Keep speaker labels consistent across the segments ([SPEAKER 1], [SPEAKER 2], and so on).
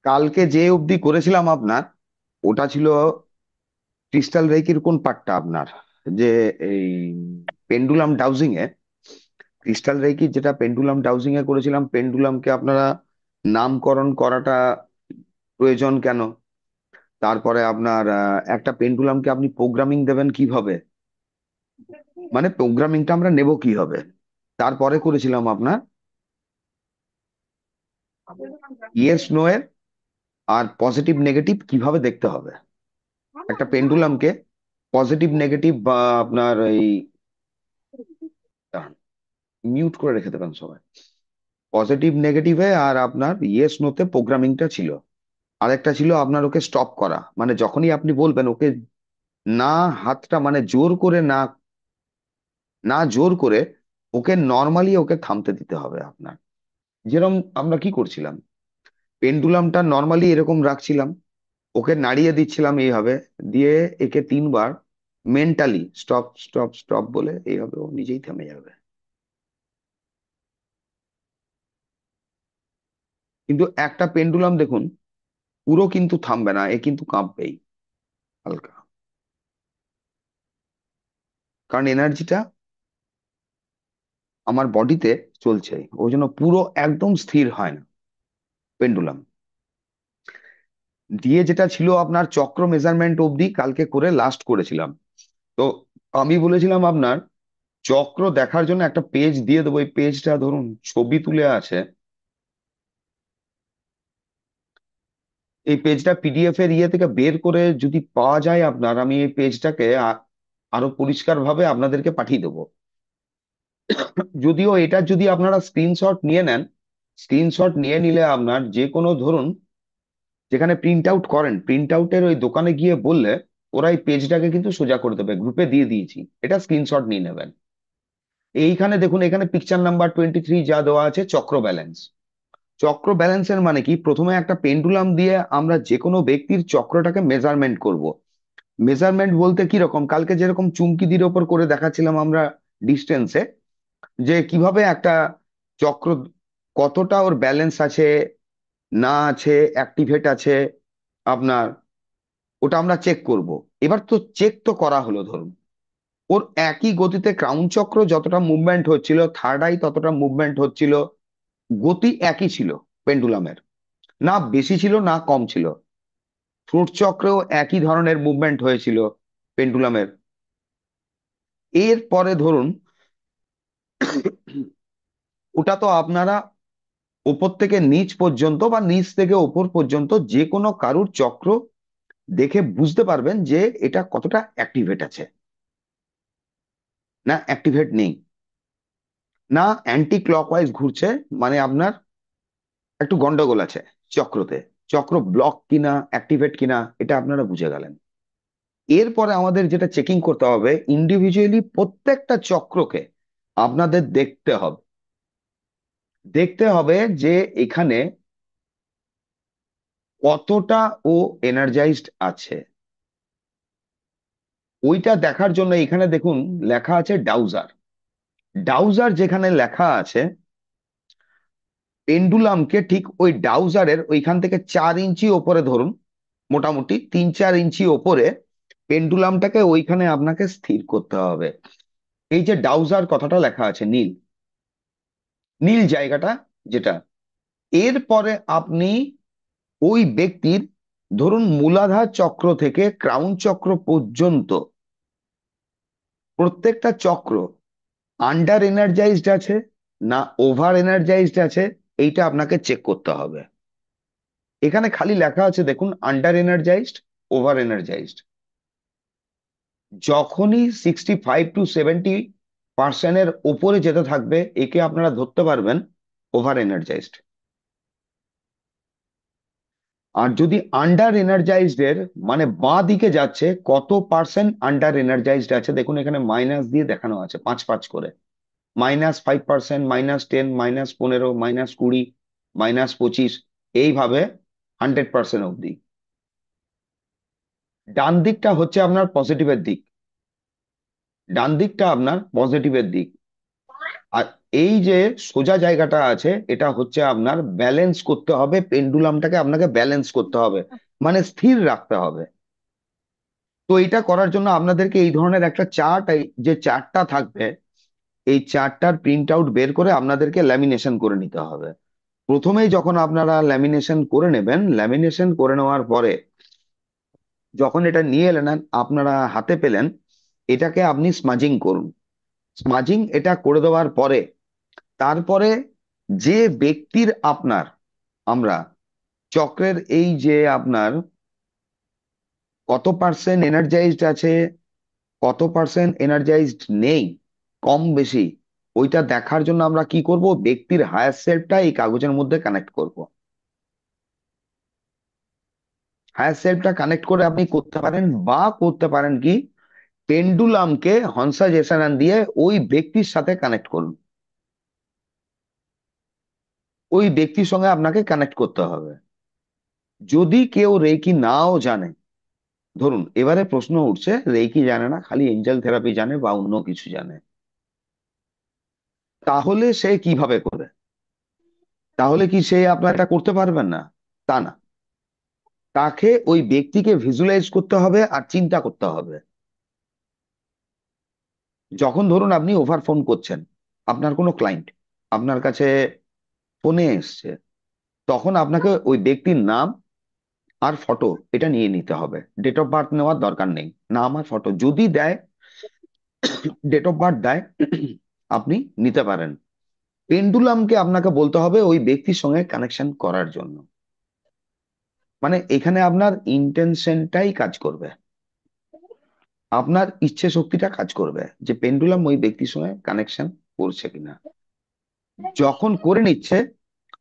[SPEAKER 1] কালকে যে অবধি করেছিলাম আপনার, ওটা ছিল ক্রিস্টাল রেকির কোন পার্টটা আপনার, যে এই পেন্ডুলাম ডাউজিং এ, ক্রিস্টাল রেকি যেটা পেন্ডুলাম ডাউজিং এ করেছিলাম, পেন্ডুলামকে আপনারা নামকরণ করাটা প্রয়োজন কেন? তারপরে আপনার একটা পেন্ডুলামকে আপনি প্রোগ্রামিং দেবেন কিভাবে, মানে প্রোগ্রামিংটা আমরা নেব কিভাবে। তারপরে করেছিলাম আপনার ইয়েস নো এর আর পজিটিভ নেগেটিভ কিভাবে দেখতে হবে একটা পেন্ডুলামকে। পজিটিভ নেগেটিভ বা আপনার এই, মিউট করে রেখে দেবেন সবাই। পজিটিভ নেগেটিভে আর আপনার ইয়েস নোতে প্রোগ্রামিংটা ছিল। আরেকটা ছিল আপনার ওকে স্টপ করা, মানে যখনই আপনি বলবেন ওকে, না হাতটা মানে জোর করে না, না জোর করে, ওকে নর্মালি ওকে থামতে দিতে হবে আপনার। যেরকম আমরা কি করছিলাম, পেন্ডুলামটা নর্মালি এরকম রাখছিলাম, ওকে নাড়িয়ে দিচ্ছিলাম এইভাবে, দিয়ে একে তিনবার মেন্টালি স্টপ স্টপ স্টপ বলে এইভাবে ও নিজেই থেমে যাবে। কিন্তু একটা পেন্ডুলাম দেখুন, পুরো কিন্তু থামবে না, এ কিন্তু কাঁপবেই হালকা, কারণ এনার্জিটা আমার বডিতে চলছে, ওই জন্য পুরো একদম স্থির হয় না পেন্ডুলাম। দিয়ে যেটা ছিল আপনার চক্র মেজারমেন্ট অবধি কালকে করে লাস্ট করেছিলাম। তো আমি বলেছিলাম আপনার চক্র দেখার জন্য একটা পেজ দিয়ে দেবো, এই পেজটা ধরুন ছবি তুলে আছে, এই পেজটা পিডিএফ এর ইয়ে থেকে বের করে যদি পাওয়া যায় আপনার, আমি এই পেজটাকে আরো পরিষ্কার ভাবে আপনাদেরকে পাঠিয়ে দেবো। যদিও এটা যদি আপনারা স্ক্রিনশট নিয়ে নেন, স্ক্রিনশট নিয়ে নিলে আপনার যে কোনো ধরুন যেখানে প্রিন্ট আউট করেন, প্রিন্ট আউটের ওই দোকানে গিয়ে বললে ওরা এই পেজটাকে কিন্তু সোজা করে দেবে, গ্রুপে দিয়ে দিয়েছি, এটা স্ক্রিনশট নিয়ে নেবেন। এইখানে দেখুন, এখানে পিকচার নাম্বার 23 যা দেওয়া আছে চক্র ব্যালেন্স। চক্র ব্যালেন্সের মানে কি, প্রথমে একটা পেন্ডুলাম দিয়ে আমরা যে কোনো ব্যক্তির চক্রটাকে মেজারমেন্ট করব। মেজারমেন্ট বলতে কি রকম, কালকে যেরকম চুমকিদির ওপর করে দেখাচ্ছিলাম আমরা ডিস্টেন্সে, যে কিভাবে একটা চক্র কতটা ওর ব্যালেন্স আছে না আছে, অ্যাক্টিভেট আছে আপনার, ওটা আমরা চেক করব। এবার তো চেক তো করা হলো, ধরুন ওর একই গতিতে ক্রাউন চক্র যতটা মুভমেন্ট হচ্ছিল, থার্ড আই ততটা মুভমেন্ট হচ্ছিল, গতি একই ছিল পেন্ডুলামের, না বেশি ছিল না কম ছিল। ফ্রুট চক্রেও একই ধরনের মুভমেন্ট হয়েছিল পেন্ডুলামের। এরপরে ধরুন ওটা তো আপনারা উপর থেকে নিচ পর্যন্ত বা নিচ থেকে ওপর পর্যন্ত যে কোনো কারুর চক্র দেখে বুঝতে পারবেন যে এটা কতটা অ্যাক্টিভেট আছে না অ্যাক্টিভেট নেই, না অ্যান্টি ক্লকওয়াইজ ঘুরছে, মানে আপনার একটু গন্ডগোল আছে চক্রতে, চক্র ব্লক কিনা অ্যাক্টিভেট কিনা এটা আপনারা বুঝে গেলেন। এরপরে আমাদের যেটা চেকিং করতে হবে, ইন্ডিভিজুয়ালি প্রত্যেকটা চক্রকে আপনাদের দেখতে হবে, দেখতে হবে যে এখানে কতটা ও এনার্জাইজড আছে। ওইটা দেখার জন্য এখানে দেখুন লেখা আছে ডাউজার। ডাউজার যেখানে লেখা আছে, পেন্ডুলামকে ঠিক ওই ডাউজারের ওইখান থেকে 4 ইঞ্চি ওপরে ধরুন, মোটামুটি 3-4 ইঞ্চি ওপরে পেন্ডুলামটাকে ওইখানে আপনাকে স্থির করতে হবে। এই যে ডাউজার কথাটা লেখা আছে নীল, নীল জায়গাটা যেটা, এরপরে আপনি ওই ব্যক্তির ধরুন মূলাধার চক্র থেকে ক্রাউন চক্র পর্যন্ত প্রত্যেকটা চক্র আন্ডার এনার্জাইজড আছে না ওভার এনার্জাইজড আছে, এইটা আপনাকে চেক করতে হবে। এখানে খালি লেখা আছে দেখুন আন্ডার এনার্জাইজড, ওভার এনার্জাইজড। যখনই 65-70% ওপরে যেতে থাকবে, একে আপনারা ধরতে পারবেন ওভার এনার্জাইজড। আর যদি আন্ডার এনার্জাইজড এর মানে বাঁ দিকে যাচ্ছে, কত পার্সেন্ট আন্ডার এনার্জাইজড আছে দেখুন, এখানে মাইনাস দিয়ে দেখানো আছে 5 5 করে, -5%, -10, -15, -20, -25, এইভাবে 100% অব্দি। ডান দিকটা হচ্ছে আপনার পজিটিভের দিক, ডান দিকটা আপনার পজিটিভের দিক। আর এই যে সোজা জায়গাটা আছে, এটা হচ্ছে আপনার ব্যালেন্স করতে হবে, পেন্ডুলামটাকে আপনাকে ব্যালেন্স করতে হবে, মানে স্থির রাখতে হবে। তো এটা করার জন্য আপনাদেরকে এই ধরনের একটা চার্ট, যে চার্টটা থাকবে, এই চার্টটার প্রিন্ট আউট বের করে আপনাদেরকে ল্যামিনেশন করে নিতে হবে। প্রথমেই যখন আপনারা ল্যামিনেশন করে নেবেন, ল্যামিনেশন করে নেওয়ার পরে যখন এটা নিয়ে এলেন, আপনারা হাতে পেলেন, এটাকে আপনি স্মাজিং করুন। স্মাজিং এটা করে দেওয়ার পরে, তারপরে যে ব্যক্তির আপনার, আমরা চক্রের এই যে আপনার কত পার্সেন্ট এনার্জাইজড আছে, কত পার্সেন্ট এনার্জাইজড নেই, কম বেশি, ওইটা দেখার জন্য আমরা কি করব, ব্যক্তির হায়ার সেলফটা এই কাগজের মধ্যে কানেক্ট করব। হায়ার সেলফটা কানেক্ট করে আপনি করতে পারেন, বা করতে পারেন কি, পেন্ডুলামকে হংসা জেসারান দিয়ে ওই ব্যক্তির সাথে কানেক্ট করুন। ওই ব্যক্তির সঙ্গে আপনাকে কানেক্ট করতে হবে। যদি কেউ রেকি নাও জানে, ধরুন এবারে প্রশ্ন উঠছে রেকি জানে না, খালি এঞ্জেল থেরাপি জানে বা অন্য কিছু জানে, তাহলে সে কিভাবে করে? তাহলে কি সে আপনার এটা করতে পারবেন না? তা না। তাকে ওই ব্যক্তিকে ভিজুয়ালাইজ করতে হবে আর চিন্তা করতে হবে। যখন ধরুন আপনি ওভার ফোন করছেন, আপনার কোনো ক্লায়েন্ট আপনার কাছে ফোনে এসছে, তখন আপনাকে ওই ব্যক্তির নাম আর ফটো এটা নিয়ে নিতে হবে। ডেট অফ বার্থ নেওয়ার দরকার নেই, নাম আর ফটো যদি দেয়, ডেট অফ বার্থ দেয়, আপনি নিতে পারেন। পেন্ডুলামকে আপনাকে বলতে হবে ওই ব্যক্তির সঙ্গে কানেকশন করার জন্য। মানে এখানে আপনার ইন্টেনশনটাই কাজ করবে, আপনার ইচ্ছে শক্তিটা কাজ করবে যে পেন্ডুলাম ওই ব্যক্তির সঙ্গে কানেকশন করছে কিনা। যখন করে নিচ্ছে,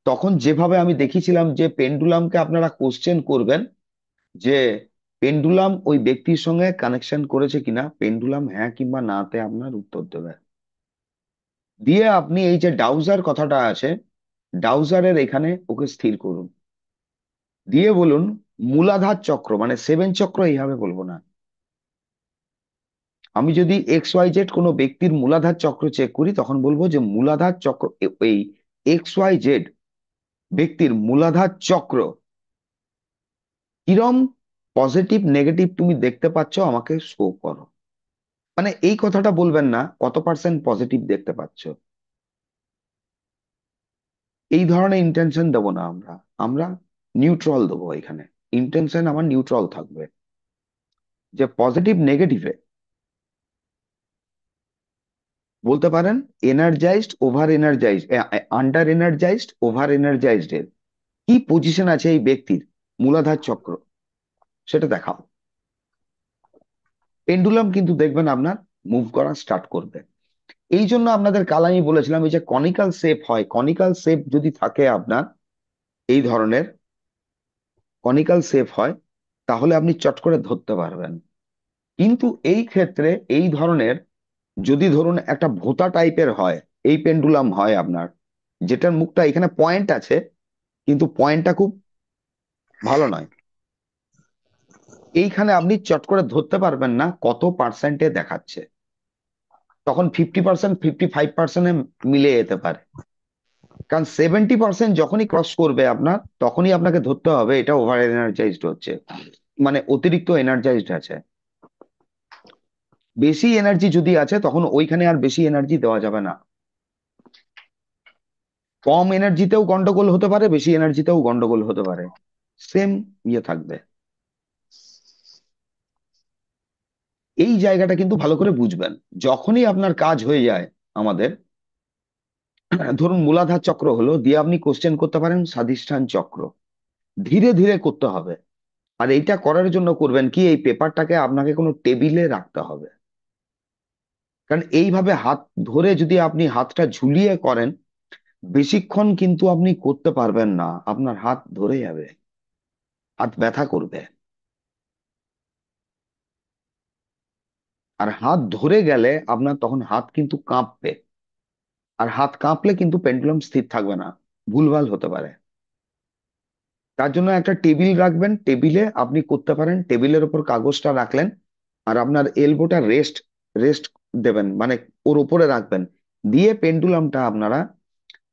[SPEAKER 1] তখন যেভাবে আমি দেখিয়েছিলাম যে পেন্ডুলামকে আপনারা কোশ্চেন করবেন যে পেন্ডুলাম ওই ব্যক্তির সঙ্গে কানেকশন করেছে কিনা, পেন্ডুলাম হ্যাঁ কিংবা নাতে আপনার উত্তর দেবে। দিয়ে আপনি এই যে ডাউজার কথাটা আছে, ডাউজারের এখানে ওকে স্থির করুন। দিয়ে বলুন মূলাধার চক্র, মানে সেভেন চক্র এইভাবে বলবো না। আমি যদি এক্স ওয়াই জেড কোনো ব্যক্তির মূলাধার চক্র চেক করি, তখন বলবো যে মূলাধার চক্র, এই এক্স ওয়াই জেড ব্যক্তির মূলাধার চক্র কিরম পজিটিভ নেগেটিভ তুমি দেখতে পাচ্ছ আমাকে শো করো। মানে এই কথাটা বলবেন না কত পার্সেন্ট পজিটিভ দেখতে পাচ্ছ, এই ধরনের ইন্টেনশন দেবো না আমরা। আমরা নিউট্রাল দেবো এখানে। ইন্টেনশন আমার নিউট্রাল থাকবে, যে পজিটিভ নেগেটিভে বলতে পারেন energised over energised, under energised over energised এর কি পজিশন আছে এই ব্যক্তির মূলাধার চক্র, সেটা দেখাও। পেন্ডুলাম কিন্তু দেখবেন আপনার মুভ করা স্টার্ট করবে। এই জন্য আপনাদের কাল আমি বলেছিলাম এই যে কনিক্যাল শেপ হয়, কনিক্যাল শেপ যদি থাকে আপনার, এই ধরনের কনিক্যাল শেপ হয়, তাহলে আপনি চট করে ধরতে পারবেন। কিন্তু এই ক্ষেত্রে এই ধরনের যদি ধরুন একটা ভোঁতা টাইপের হয়, এই পেন্ডুলাম হয় আপনার, যেটার মুখটা এখানে পয়েন্ট আছে, কিন্তু পয়েন্টটা খুব ভালো নয়, এইখানে আপনি চট করে ধরতে পারবেন না কত পার্সেন্টে দেখাচ্ছে। তখন 50%, 55%-এ মিলে যেতে পারে। কারণ 70% যখনই ক্রস করবে আপনার, তখনই আপনাকে ধরতে হবে এটা ওভার এনার্জাইজড হচ্ছে, মানে অতিরিক্ত এনার্জাইজড আছে। বেশি এনার্জি যদি আছে, তখন ওইখানে আর বেশি এনার্জি দেওয়া যাবে না। কম এনার্জিতেও গন্ডগোল হতে পারে, বেশি এনার্জিতেও গন্ডগোল হতে পারে, সেম ইয়ে থাকবে। এই জায়গাটা কিন্তু ভালো করে বুঝবেন। যখনই আপনার কাজ হয়ে যায় আমাদের, ধরুন মূলাধার চক্র হলো, দিয়ে আপনি কোশ্চেন করতে পারেন স্বাধিষ্ঠান চক্র। ধীরে ধীরে করতে হবে। আর এইটা করার জন্য করবেন কি, এই পেপারটাকে আপনাকে কোনো টেবিলে রাখতে হবে। কারণ এইভাবে হাত ধরে যদি আপনি হাতটা ঝুলিয়ে করেন, বেশিক্ষণ কিন্তু আপনি করতে পারবেন না, আপনার হাত ধরে যাবে, হাত ব্যথা করবে। আর হাত ধরে গেলে আপনার তখন হাত কিন্তু কাঁপবে। আর হাত কাঁপলে কিন্তু পেন্ডুলাম স্থির থাকবে না, ভুলভাল হতে পারে। তার জন্য একটা টেবিল রাখবেন, টেবিলে আপনি করতে পারেন, টেবিলের উপর কাগজটা রাখলেন, আর আপনার এলবোটা রেস্ট রেস্ট দেবেন, মানে ওর উপরে রাখবেন। দিয়ে পেন্ডুলামটা আপনারা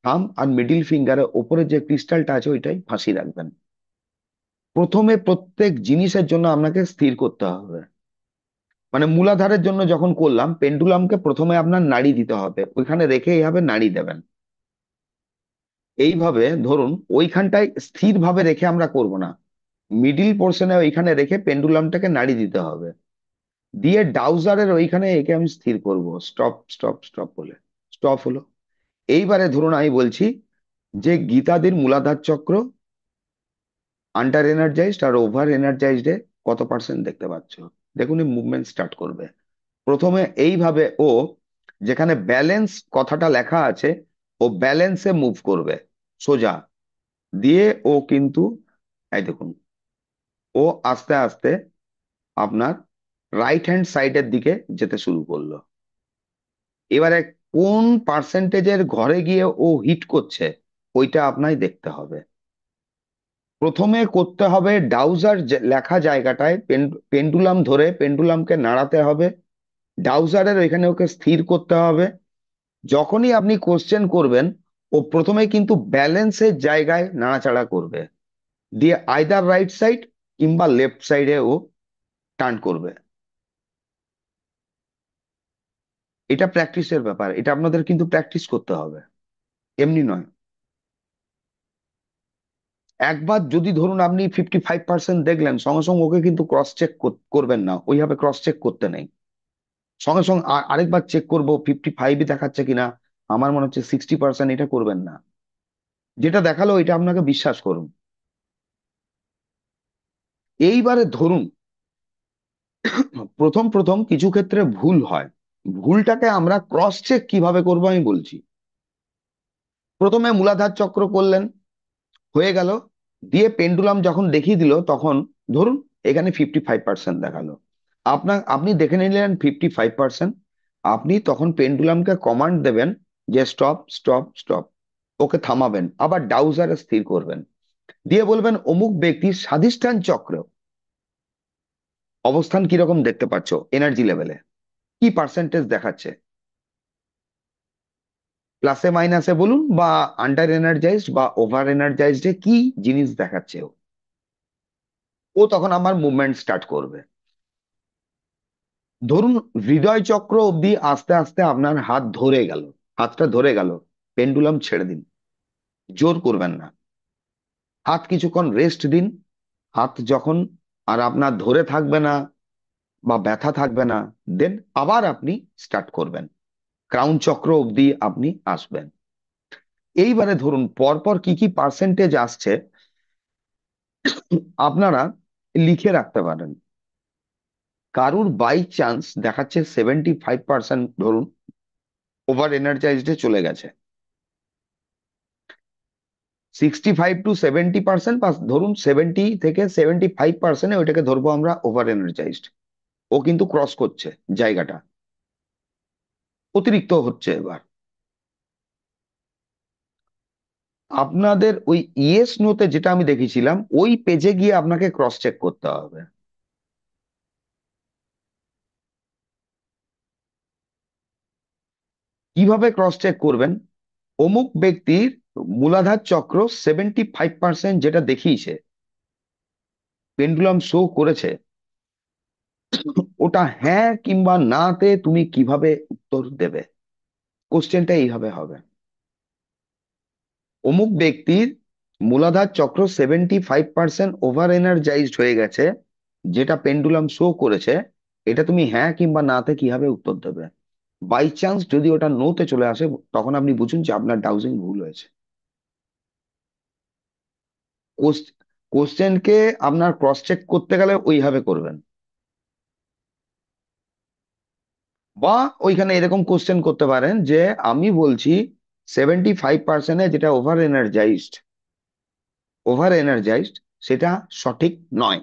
[SPEAKER 1] থাম আর মিডিল ফিঙ্গারের ওপরে যে ক্রিস্টালটা আছে ওইটাই ফাঁসি রাখবেন। প্রথমে প্রত্যেক জিনিসের জন্য আপনাকে স্থির করতে হবে। মানে মূলাধারের জন্য যখন করলাম, পেন্ডুলামকে প্রথমে আপনার নাড়ি দিতে হবে, ওইখানে রেখে এইভাবে নাড়ি দেবেন। এইভাবে ধরুন ওইখানটায় স্থির ভাবে রেখে আমরা করব না, মিডিল পোর্শনে ওইখানে রেখে পেন্ডুলামটাকে নাড়ি দিতে হবে। দিয়ে ডাউজারের ওইখানে একে আমি স্থির করব, স্টপ স্টপ স্টপ বলে। স্টপ হলো। এইবারে ধরুন আমি বলছি যে গীতাদির মূলাধার চক্র আন্ডার এনার্জাইজড আর ওভার এনার্জাইজড এ কত পার্সেন্ট দেখতে পাচ্ছ। দেখুন এই মুভমেন্ট স্টার্ট করবে। প্রথমে এইভাবে ও, যেখানে ব্যালেন্স কথাটা লেখা আছে, ও ব্যালেন্সে মুভ করবে সোজা। দিয়ে ও কিন্তু, এই দেখুন, ও আস্তে আস্তে আপনার রাইট হ্যান্ড সাইডের দিকে যেতে শুরু করলো। এবারে কোন পার্সেন্টেজের ঘরে গিয়ে ও হিট করছে ওইটা আপনাই দেখতে হবে। প্রথমে করতে হবে ডাউজার লেখা জায়গাটায় পেন্ডুলাম ধরে পেন্ডুলামকে নাড়াতে হবে, ডাউজারের ওইখানে ওকে স্থির করতে হবে। যখনই আপনি কোশ্চেন করবেন, ও প্রথমে কিন্তু ব্যালেন্সের জায়গায় নাড়াচাড়া করবে। দিয়ে আইদার রাইট সাইড কিংবা লেফট সাইডে ও টার্ন করবে। এটা প্র্যাকটিসের ব্যাপার, এটা আপনাদের কিন্তু প্র্যাকটিস করতে হবে, এমনি নয়। একবার যদি ধরুন আপনি 55% দেখলেন, সঙ্গে সঙ্গে ওকে কিন্তু ক্রস চেক করবেন না, ওইভাবে ক্রস চেক করতে নেই। সঙ্গে সঙ্গে আরেকবার চেক করবো 55ই দেখাচ্ছে কিনা, আমার মনে হচ্ছে 60%, এটা করবেন না। যেটা দেখালো এটা আপনাকে বিশ্বাস করুন। এইবারে ধরুন প্রথম প্রথম কিছু ক্ষেত্রে ভুল হয়, ভুলটাকে আমরা ক্রস চেক কিভাবে করবো আমি বলছি। প্রথমে মূলাধার চক্র করলেন, হয়ে গেল। দিয়ে পেন্ডুলাম যখন দেখিয়ে দিল তখন ধরুন এখানে 55% দেখালো, আপনি দেখে নিলেন 55%। আপনি তখন পেন্ডুলামকে কমান্ড দেবেন যে স্টপ স্টপ স্টপ, ওকে থামাবেন, আবার ডাউজারে স্থির করবেন। দিয়ে বলবেন অমুক ব্যক্তির স্বাধিষ্ঠান চক্র অবস্থান কিরকম দেখতে পাচ্ছ, এনার্জি লেভেলে কি পার্সেন্টেজ দেখাচ্ছে, প্লাসে মাইনাসে বলুন, বা আন্ডার এনার্জাইজড বা ওভার এনার্জাইজড এ কি জিনিস দেখাচ্ছে ও। ও তখন আমার মুভমেন্ট স্টার্ট করবে। ধরুন হৃদয় চক্র অবধি আস্তে আস্তে আপনার হাত ধরে গেল, হাতটা ধরে গেল, পেন্ডুলাম ছেড়ে দিন, জোর করবেন না। হাত কিছুক্ষণ রেস্ট দিন। হাত যখন আর আপনার ধরে থাকবে না বা ব্যথা থাকবে না, দেন আবার আপনি স্টার্ট করবেন, ক্রাউন চক্র অবধি আপনি আসবেন। এইবারে ধরুন পরপর কি কি পার্সেন্টেজ আসছে আপনারা লিখে রাখতে পারেন। কারুর বাই চান্স দেখাচ্ছে 75%, ধরুন ওভার এনার্জাইজডে চলে গেছে, 65 to 70%, বা ধরুন 70 থেকে 75%, ওইটাকে ধরবো আমরা ওভার এনার্জাইজড। ও কিন্তু ক্রস করছে জায়গাটা, অতিরিক্ত হচ্ছে। এবার আপনাদের ওই ইয়েস নোতে যেটা আমি দেখেছিলাম ওই পেজে গিয়ে আপনাকে ক্রস চেক করতে হবে। কিভাবে ক্রস চেক করবেন? অমুক ব্যক্তির মূলাধার চক্র 75% যেটা দেখিয়েছে, পেন্ডুলাম শো করেছে, ওটা হ্যাঁ কিংবা নাতে তুমি কিভাবে উত্তর দেবে। কোশ্চেনটা এইভাবে হবে, অমুক ব্যক্তির মূলাধার চক্র 75% ওভার এনার্জাইজড হয়ে গেছে, যেটা পেন্ডুলাম শো করেছে, এটা তুমি হ্যাঁ কিংবা নাতে কিভাবে উত্তর দেবে। বাই চান্স যদি ওটা নোতে চলে আসে, তখন আপনি বুঝুন যে আপনার ডাউজিং ভুল হয়েছে। কোশ্চেনকে আপনার ক্রস চেক করতে গেলে ওইভাবে করবেন। বা ওইখানে এরকম কোশ্চেন করতে পারেন যে আমি বলছি 75%-এ যেটা ওভার এনার্জাইজড সেটা সঠিক নয়।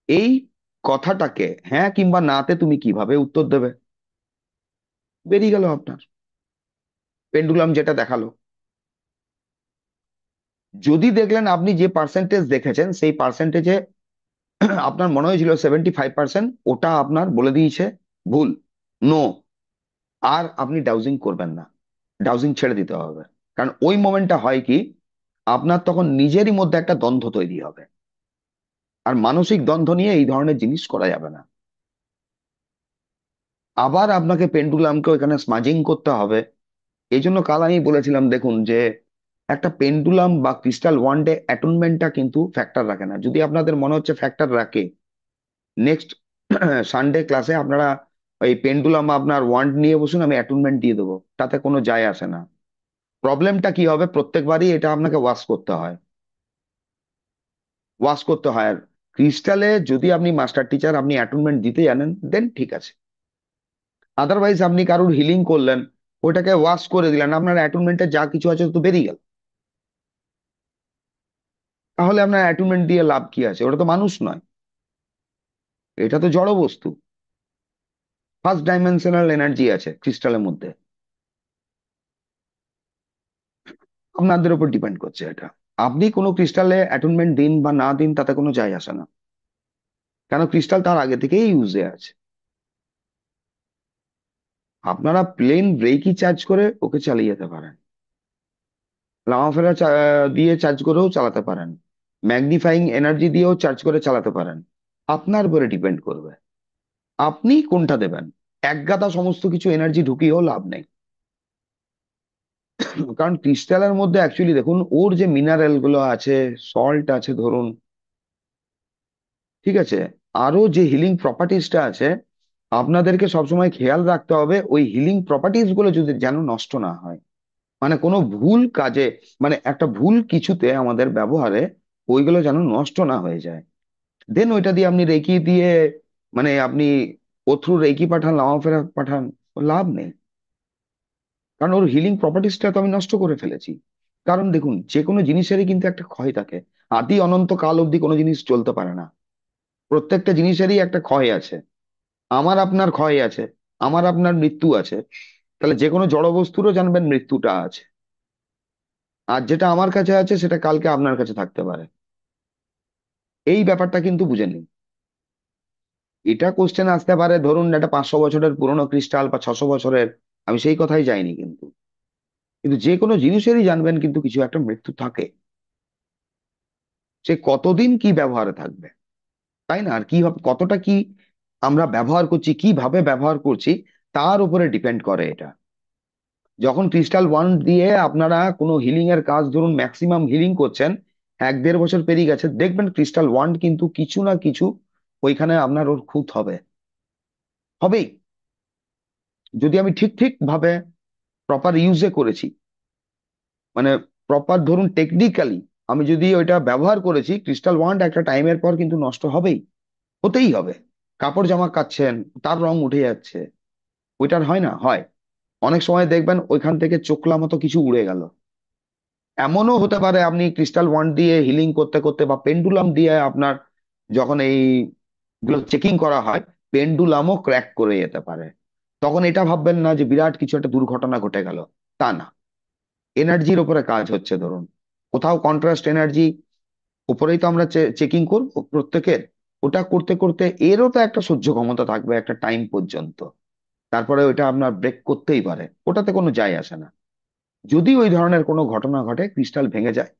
[SPEAKER 1] এই কথাটাকে হ্যাঁ কিংবা নাতে তুমি কিভাবে উত্তর দেবে, বেরিয়ে গেল আপনার পেন্ডুলাম যেটা দেখালো। যদি দেখলেন আপনি যে পার্সেন্টেজ দেখেছেন সেই পার্সেন্টেজে আপনার মনে হয়েছিল 75%, ওটা আপনার বলে দিয়েছে ভুল, নো, আর আপনি ডাউজিং করবেন না, ডাউজিং ছেড়ে দিতে হবে। কারণ ওই মোমেন্টটা হয় কি, আপনার তখন নিজেরই মধ্যে একটা দ্বন্দ্ব তৈরি হবে। আর মানসিক দ্বন্দ্ব নিয়ে এই ধরনের জিনিস করা যাবে না। আবার আপনাকে পেন্ডুলামকে ওইখানে স্মাজিং করতে হবে। এই জন্য কাল আমি বলেছিলাম, দেখুন যে একটা পেন্ডুলাম বা ক্রিস্টাল ওয়ান্ডে অ্যাটুনমেন্টটা কিন্তু ফ্যাক্টর রাখে না। যদি আপনাদের মনে হচ্ছে ফ্যাক্টর রাখে, নেক্সট সানডে ক্লাসে আপনারা ওই পেন্ডুলাম আপনার ওয়ান্ড নিয়ে বসুন, আমি অ্যাটুনমেন্ট দিয়ে দেবো, তাতে কোনো যায় আসে না। প্রবলেমটা কি হবে, প্রত্যেকবারই এটা আপনাকে ওয়াশ করতে হয়, ওয়াশ করতে হয়। আর ক্রিস্টালে যদি আপনি মাস্টার টিচার, আপনি অ্যাটুনমেন্ট দিতে জানেন, দেন ঠিক আছে। আদারওয়াইজ আপনি কারুর হিলিং করলেন, ওটাকে ওয়াশ করে দিলেন, আপনার অ্যাটুনমেন্টে যা কিছু আছে তো বেরিয়ে গেল। তাহলে আপনার অ্যাটুনমেন্ট দিয়ে লাভ কি আছে? ওটা তো মানুষ নয়, এটা তো জড় বস্তু। ফার্স্ট ডাইমেনশনাল এনার্জি আছে ক্রিস্টালের মধ্যে। আপনাদের উপর ডিপেন্ড করছে এটা। আপনি কোনো ক্রিস্টালে অ্যাটুনমেন্ট দিন বা না দিন, তাতে কোনো যায় আসে না, কেন ক্রিস্টাল তার আগে থেকেই ইউজে আছে। আপনারা প্লেন ব্রেকই চার্জ করে ওকে চালিয়ে যেতে পারেন, লামাফেরা দিয়ে চার্জ করেও চালাতে পারেন, ম্যাগনিফাইং এনার্জি দিয়েও চার্জ করে চালাতে পারেন। আপনার উপরে ডিপেন্ড করবে আপনি কোনটা দেবেন। একগাদা সমস্ত কিছু এনার্জি ঢুকিয়েও লাভ নেই। কারণ ক্রিস্টালের মধ্যে অ্যাকচুয়ালি দেখুন, ওর যে মিনারেল গুলো আছে, সল্ট আছে ধরুন, ঠিক আছে, আরো যে হিলিং প্রপার্টিসটা আছে, আপনাদেরকে সবসময় খেয়াল রাখতে হবে ওই হিলিং প্রপার্টিস গুলো যদি যেন নষ্ট না হয়। মানে কোনো ভুল কাজে, মানে একটা ভুল কিছুতে আমাদের ব্যবহারে ওইগুলো যেন নষ্ট না হয়ে যায়। দেন ওইটা দিয়ে আপনি রেকি দিয়ে, মানে আপনি ও থ্রু রেকি পাঠান, লামা ফেরা পাঠান, লাভ নেই। কারণ ওর হিলিং প্রপার্টিসটা তো আমি নষ্ট করে ফেলেছি। কারণ দেখুন, যে কোনো জিনিসেরই কিন্তু একটা ক্ষয় থাকে। আদি অনন্ত কাল অবধি কোনো জিনিস চলতে পারে না। প্রত্যেকটা জিনিসেরই একটা ক্ষয় আছে। আমার আপনার ক্ষয় আছে, আমার আপনার মৃত্যু আছে। তাহলে যে কোনো জড় বস্তুরও জানবেন মৃত্যুটা আছে। আর যেটা আমার কাছে আছে সেটা কালকে আপনার কাছে থাকতে পারে। এই ব্যাপারটা কিন্তু বুঝে নিন। এটা কোশ্চেন আসতে পারে, ধরুন একটা 500 বছরের পুরনো ক্রিস্টাল বা 600 বছরের, আমি সেই কথাই যাইনি কিন্তু। কিন্তু যে কোনো জিনিসেরই জানবেন কিন্তু কিছু একটা মৃত্যু থাকে। সে কতদিন কি ব্যবহারে থাকবে, তাই না? আর কি কতটা কি আমরা ব্যবহার করছি, কিভাবে ব্যবহার করছি, তার উপরে ডিপেন্ড করে এটা। যখন ক্রিস্টাল ওয়ান্ড দিয়ে আপনারা কোনো হিলিং এর কাজ, ধরুন ম্যাক্সিমাম হিলিং করছেন, 1-1.5 বছর পেরিয়ে গেছে, দেখবেন ক্রিস্টাল ওয়ান্ড কিন্তু কিছু না কিছু ওইখানে আপনার ওর খুঁত হবে, হবেই। যদি আমি ঠিক ঠিক ভাবে প্রপার ইউজে করেছি, মানে প্রপার ধরুন টেকনিক্যালি আমি যদি ওইটা ব্যবহার করেছি, ক্রিস্টাল ওয়ান্ড একটা টাইমের পর কিন্তু নষ্ট হবেই, হতেই হবে। কাপড় জামা কাচ্ছেন, তার রং উঠে যাচ্ছে, ওইটার হয় না? হয়। অনেক সময় দেখবেন ওইখান থেকে চোখলা মতো কিছু উড়ে গেল। এমনও হতে পারে আপনি ক্রিস্টাল ওয়ান্ড দিয়ে হিলিং করতে করতে বা পেন্ডুলাম দিয়ে আপনার যখন এই গুলো চেকিং করা হয়, পেন্ডুলামও ক্র্যাক করে যেতে পারে। তখন এটা ভাববেন না যে বিরাট কিছু একটা দুর্ঘটনা ঘটে গেল, তা না। এনার্জির উপরে কাজ হচ্ছে ধরুন, কোথাও কন্ট্রাস্ট এনার্জি, উপরেই তো আমরা চেকিং করবো প্রত্যেকের। ওটা করতে করতে এরও তো একটা সহ্য ক্ষমতা থাকবে একটা টাইম পর্যন্ত। তারপরে ওইটা আপনার ব্রেক করতেই পারে, ওটাতে কোনো যায় আসে না। যদি ওই ধরনের কোনো ঘটনা ঘটে, ক্রিস্টাল ভেঙে যায়,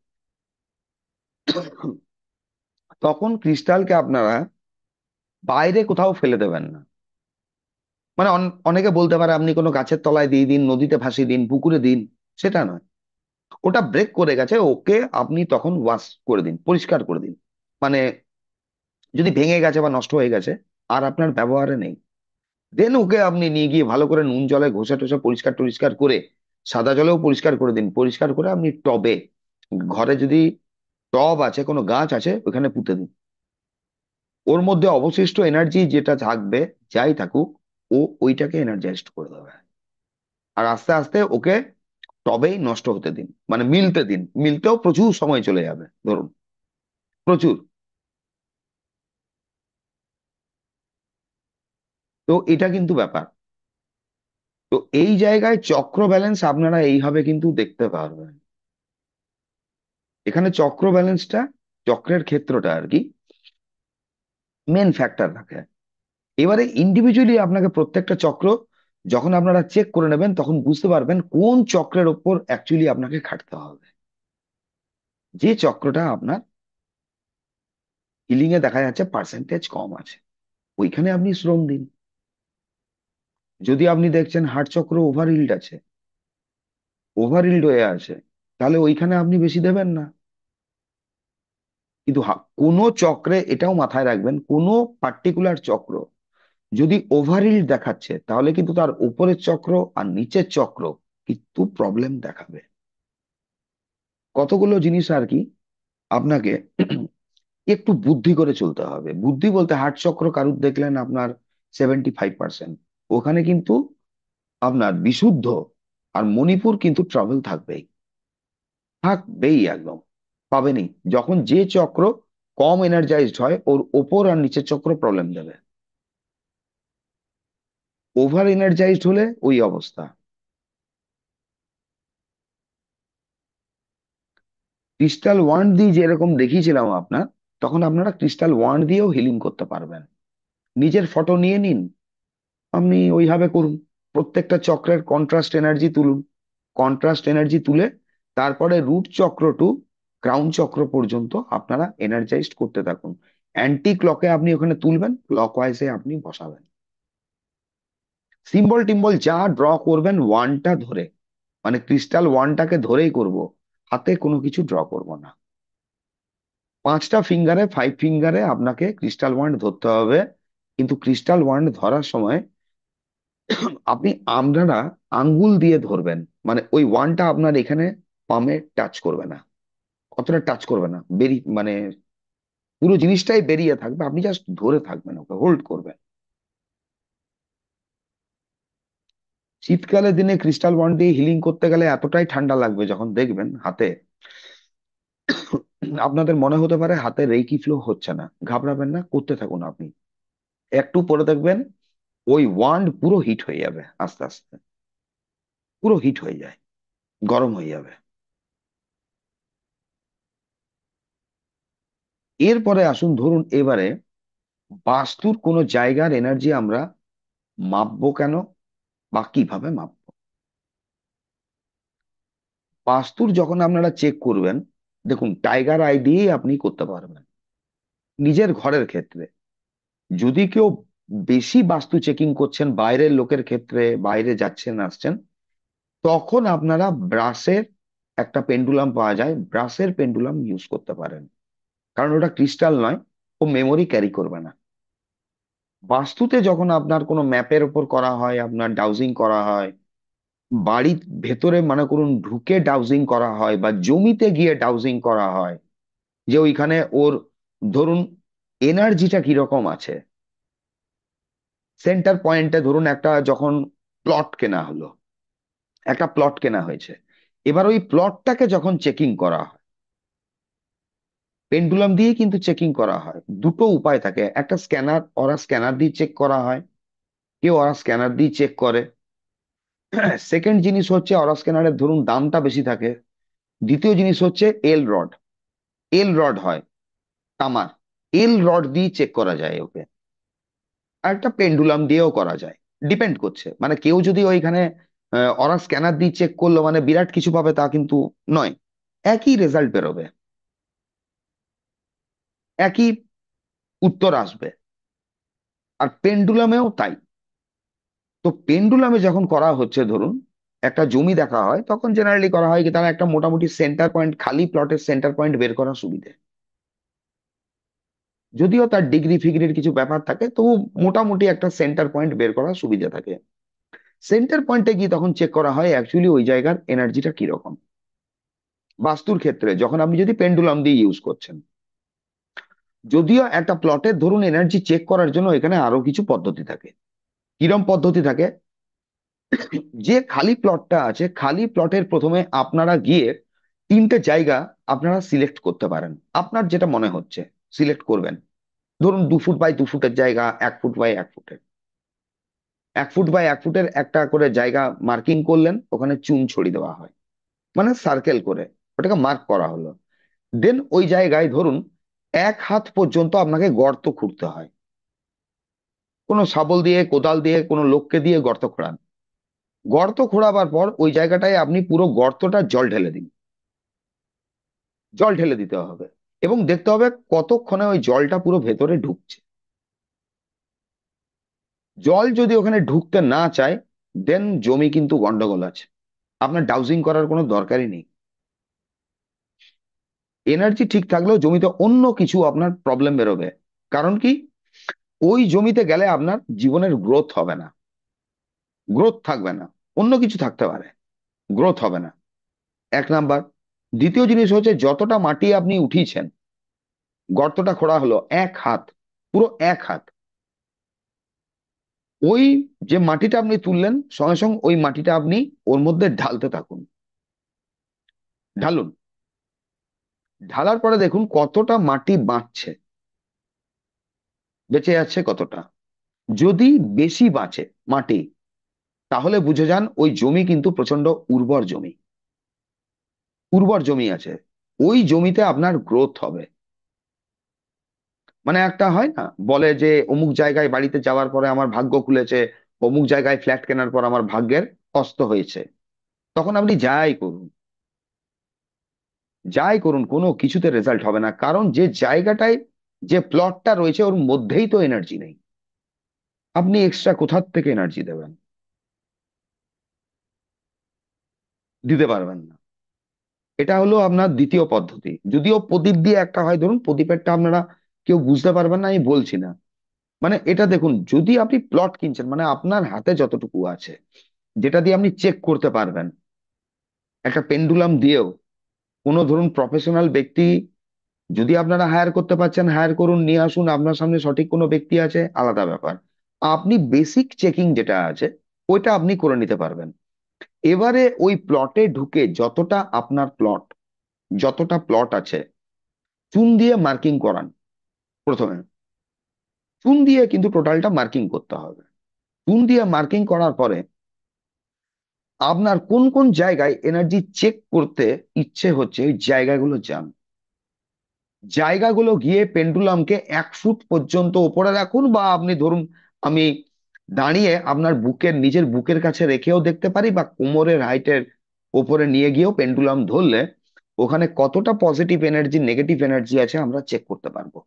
[SPEAKER 1] তখন ক্রিস্টালকে আপনারা বাইরে কোথাও ফেলে দেবেন না। মানে অনেকে বলতে পারে আপনি কোনো গাছের তলায় দিয়ে দিন, নদীতে ভাসিয়ে দিন, পুকুরে দিন। সেটা নয়। ওটা ব্রেক করে গেছে, ওকে আপনি তখন ওয়াশ করে দিন, পরিষ্কার করে দিন। মানে যদি ভেঙে গেছে বা নষ্ট হয়ে গেছে, আর আপনার ব্যবহারে নেই, দেন ওকে আপনি নিয়ে গিয়ে ভালো করে নুন জলে ঘষে টষে পরিষ্কার টরিষ্কার করে, সাদা জলেও পরিষ্কার করে দিন। পরিষ্কার করে আপনি টবে, ঘরে যদি টব আছে, কোনো গাছ আছে, ওখানে পুঁতে দিন। ওর মধ্যে অবশিষ্ট এনার্জি যেটা থাকবে, যাই থাকুক, ও ওইটাকে এনার্জাইজড করে দেবে। আর আস্তে আস্তে ওকে টবেই নষ্ট হতে দিন, মানে মিলতে দিন। মিলতেও প্রচুর সময় চলে যাবে ধরুন, প্রচুর। তো এটা কিন্তু ব্যাপার। তো এই জায়গায় চক্র ব্যালেন্স আপনারা এইভাবে কিন্তু দেখতে পারবেন। এখানে চক্র ব্যালেন্সটা, চক্রের ক্ষেত্রটা আর কি মেন ফ্যাক্টর রাখে। এবারে ইন্ডিভিজুয়ালি আপনাকে প্রত্যেকটা চক্র যখন আপনারা চেক করে নেবেন তখন বুঝতে পারবেন কোন চক্রের ওপর অ্যাকচুয়ালি আপনাকে খাটতে হবে। যে চক্রটা আপনার হিলিং এ দেখা যাচ্ছে পার্সেন্টেজ কম আছে, ওইখানে আপনি শ্রম দিন। যদি আপনি দেখছেন হার্ট চক্র ওভার হিল্ড আছে, ওভার হিল্ড হয়ে আছে, তাহলে ওইখানে আপনি বেশি দেবেন না। কিন্তু কোনো চক্রে এটাও মাথায় রাখবেন, কোনো পার্টিকুলার চক্র যদি ওভারহিল দেখাচ্ছে তাহলে কিন্তু তার উপরের চক্র আর নিচের চক্র কিন্তু প্রবলেম দেখাবে। কতগুলো জিনিস আর কি আপনাকে একটু বুদ্ধি করে চলতে হবে। বুদ্ধি বলতে হার্ট চক্র কারুর দেখলেন আপনার 75%, ওখানে কিন্তু আপনার বিশুদ্ধ আর মণিপুর কিন্তু ট্রাভেল থাকবেই, থাকবেই একদম, পাবেনই। যখন যে চক্র কম এনার্জাইজড হয় ওর ওপর আর নিচের চক্র প্রবলেম দেবে। ওভার এনার্জাইজড হলে ওই অবস্থা। ক্রিস্টাল ওয়ান্ড দিয়ে যেরকম দেখিয়েছিলাম আপনার, তখন আপনারা ক্রিস্টাল ওয়ান্ড দিয়েও হিলিং করতে পারবেন। নিজের ফটো নিয়ে নিন, আপনি ওইভাবে করুন। প্রত্যেকটা চক্রের কন্ট্রাস্ট এনার্জি তুলুন, কন্ট্রাস্ট এনার্জি তুলে তারপরে রুট চক্র টু ক্রাউন চক্র পর্যন্ত আপনারা এনার্জাইজড করতে থাকুন। অ্যান্টি ক্লকে আপনি ওখানে তুলবেন, ক্লক ওয়াইজে আপনি বসাবেন। সিম্বল টিম্বল যা ড্র করবেন ওয়ানটা ধরে, মানে ক্রিস্টাল ওয়ানটাকে ধরেই করব, হাতে কোনো কিছু ড্র করব না। 5টা ফিঙ্গারে, 5 ফিঙ্গারে আপনাকে ক্রিস্টাল ওয়ান্ড ধরতে হবে। কিন্তু ক্রিস্টাল ওয়ান্ড ধরার সময় আপনি আপনারা আঙ্গুল দিয়ে ধরবেন, মানে ওই ওয়ানটা আপনার এখানে পামে টাচ করবে না, অতটা টাচ করবে না, বেরিয়ে মানে পুরো জিনিসটাই বেরিয়ে থাকবে, আপনি জাস্ট ধরে থাকবেন, ওকে হোল্ড করবেন। শীতকালের দিনে ক্রিস্টাল ওয়ান্ড দিয়ে হিলিং করতে গেলে এতটাই ঠান্ডা লাগবে যখন দেখবেন হাতে, আপনাদের মনে হতে পারে হাতে রেইকি ফ্লো হচ্ছে না, ঘাবড়াবেন না, করতে থাকুন আপনি। একটু পরে দেখবেন ওই ওয়ান্ড পুরো হিট হয়ে যাবে, আস্তে আস্তে পুরো হিট হয়ে যায়, গরম হয়ে যাবে। এরপরে আসুন, ধরুন এবারে বাস্তুর কোন জায়গার এনার্জি আমরা মাপবো কেন বা কিভাবে মাপবো। বাস্তুর যখন আপনারা চেক করবেন, দেখুন টাইগার আই দিয়েই আপনি করতে পারবেন নিজের ঘরের ক্ষেত্রে। যদি কেউ বেশি বাস্তু চেকিং করছেন বাইরের লোকের ক্ষেত্রে, বাইরে যাচ্ছেন আসছেন, তখন আপনারা ব্রাসের একটা পেন্ডুলাম পাওয়া যায়, ব্রাসের পেন্ডুলাম ইউজ করতে পারেন। কারণ ওটা ক্রিস্টাল নয়, ও মেমোরি ক্যারি করবে না। বাস্তুতে যখন আপনার কোনো ম্যাপের উপর করা হয়, আপনার ডাউজিং করা হয়, বাড়ির ভেতরে মনে করুন ঢুকে ডাউজিং করা হয় বা জমিতে গিয়ে ডাউজিং করা হয়, যে ওইখানে ওর ধরুন এনার্জিটা কিরকম আছে। সেন্টার পয়েন্টে ধরুন একটা যখন প্লট কেনা হলো, একটা প্লট কেনা হয়েছে, এবার ওই প্লটটাকে যখন চেকিং করা হয়, পেন্ডুলাম দিয়ে কিন্তু চেকিং করা হয়। দুটো উপায় থাকে, একটা স্ক্যানার, ওরা স্ক্যানার দিয়ে চেক করা হয়, কেউ ওরা স্ক্যানার দিয়ে চেক করে। সেকেন্ড জিনিস হচ্ছে ওরা স্ক্যানারের ধরুন দামটা বেশি থাকে। দ্বিতীয় জিনিস হচ্ছে এল রড, এল রড হয় তামার, এল রড দিয়ে চেক করা যায় ওকে। আর একটা পেন্ডুলাম দিয়েও করা যায়, ডিপেন্ড করছে। মানে কেউ যদি ওইখানে ওরা স্ক্যানার দিয়ে চেক করলো মানে বিরাট কিছু পাবে তা কিন্তু নয়, একই রেজাল্ট বেরোবে, একই উত্তর আসবে। আর পেন্ডুলামেও তাই। তো পেন্ডুলামে যখন করা হচ্ছে ধরুন একটা জমি দেখা হয়, তখন জেনারেলি করা হয় কি তারা একটা মোটামুটি সেন্টার পয়েন্ট, খালি প্লটের সেন্টার পয়েন্ট বের করা সুবিধে। যদিও তার ডিগ্রি ফিগ্রির কিছু ব্যাপার থাকে, তবু মোটামুটি একটা সেন্টার পয়েন্ট বের করার সুবিধা থাকে। সেন্টার পয়েন্টে গিয়ে তখন চেক করা হয় অ্যাকচুয়ালি ওই জায়গার এনার্জিটা কিরকম। বাস্তুর ক্ষেত্রে যখন আপনি যদি পেন্ডুলাম দিয়ে ইউজ করছেন, যদিও একটা প্লটের ধরুন এনার্জি চেক করার জন্য এখানে আরো কিছু পদ্ধতি থাকে। কিরম পদ্ধতি থাকে, যে খালি প্লটটা আছে, খালি প্লটের প্রথমে আপনারা গিয়ে 3টে জায়গা আপনারা সিলেক্ট করতে পারেন, আপনার যেটা মনে হচ্ছে সিলেক্ট করবেন। ধরুন 2 ফুট বাই 2 ফুটের জায়গা, 1 ফুট বাই 1 ফুটের, 1 ফুট বাই 1 ফুটের একটা করে জায়গা মার্কিং করলেন, ওখানে চুন ছড়িয়ে দেওয়া হয়, মানে সার্কেল করে ওটাকে মার্ক করা হলো। দেন ওই জায়গায় ধরুন 1 হাত পর্যন্ত আপনাকে গর্ত খুঁড়তে হয়, কোনো শাবল দিয়ে কোদাল দিয়ে কোনো লোককে দিয়ে গর্ত খোঁড়ান। গর্ত খোঁড়াবার পর ওই জায়গাটায় আপনি পুরো গর্তটা জল ঢেলে দিন। জল ঢেলে দিতে হবে এবং দেখতে হবে কতক্ষণে ওই জলটা পুরো ভেতরে ঢুকছে। জল যদি ওখানে ঢুকতে না চায়, দেন জমি কিন্তু গন্ডগোল আছে। আপনার ডাউজিং করার কোনো দরকারই নেই। এনার্জি ঠিক থাকলেও জমিতে অন্য কিছু আপনার প্রবলেম বেরোবে। কারণ কি, ওই জমিতে গেলে আপনার জীবনের গ্রোথ হবে না। গ্রোথ থাকবে না। অন্য কিছু থাকতে পারে, গ্রোথ হবে না। এক নাম্বার। দ্বিতীয় জিনিস হচ্ছে, যতটা মাটি আপনি উঠিয়েছেন, গর্তটা খোঁড়া হলো 1 হাত, পুরো 1 হাত, ওই যে মাটিটা আপনি তুললেন, সঙ্গে সঙ্গে ওই মাটিটা আপনি ওর মধ্যে ঢালতে থাকুন। ঢালুন। ঢালার পরে দেখুন কতটা মাটি বাঁচছে, বেঁচে যাচ্ছে কতটা। যদি বেশি বাঁচে মাটি, তাহলে বুঝে যান ওই জমি কিন্তু প্রচন্ড উর্বর জমি। উর্বর জমি আছে, ওই জমিতে আপনার গ্রোথ হবে। মানে একটা হয় না, বলে যে অমুক জায়গায় বাড়িতে যাওয়ার পরে আমার ভাগ্য খুলেছে, অমুক জায়গায় ফ্ল্যাট কেনার পর আমার ভাগ্যের অস্ত হয়েছে। তখন আপনি যাই করুন কোনো কিছুতে রেজাল্ট হবে না, কারণ যে জায়গাটায় যে প্লটটা রয়েছে ওর মধ্যেই তো এনার্জি নেই। আপনি এক্সট্রা কোথার থেকে এনার্জি দেবেন? দিতে পারবেন না। এটা হলো আপনার দ্বিতীয় পদ্ধতি। যদিও প্রদীপ দিয়ে একটা হয়, ধরুন প্রদীপেরটা আপনারা কেউ বুঝতে পারবেন না, আমি বলছি না। মানে এটা দেখুন, যদি আপনি প্লট কিনছেন, মানে আপনার হাতে যতটুকু আছে, যেটা দিয়ে আপনি চেক করতে পারবেন, একটা পেন্ডুলাম দিয়েও, কোনো ধরুন প্রফেশনাল ব্যক্তি যদি আপনারা হায়ার করতে পারছেন, হায়ার করুন, নিয়ে আসুন, আপনার সামনে সঠিক কোনো ব্যক্তি আছে, আলাদা ব্যাপার। আপনি বেসিক চেকিং যেটা আছে ওইটা আপনি করে নিতে পারবেন। এবারে ওই প্লটে ঢুকে যতটা প্লট আছে, চুন দিয়ে মার্কিং করান প্রথমে। চুন দিয়ে কিন্তু টোটালটা মার্কিং করতে হবে। চুন দিয়ে মার্কিং করার পরে আপনার কোন কোন জায়গায় এনার্জি চেক করতে ইচ্ছে হচ্ছে, ওই জায়গাগুলো যান। জায়গাগুলো গিয়ে পেন্ডুলামকে 1 ফুট পর্যন্ত উপরে রাখুন, বা আপনি ধরুন, আমি দাঁড়িয়ে আপনার নিজের বুকের কাছে রেখেও দেখতে পারি, বা কোমরের হাইটের উপরে নিয়ে গিয়েও পেন্ডুলাম ধরলে ওখানে কতটা পজিটিভ এনার্জি, নেগেটিভ এনার্জি আছে আমরা চেক করতে পারবো।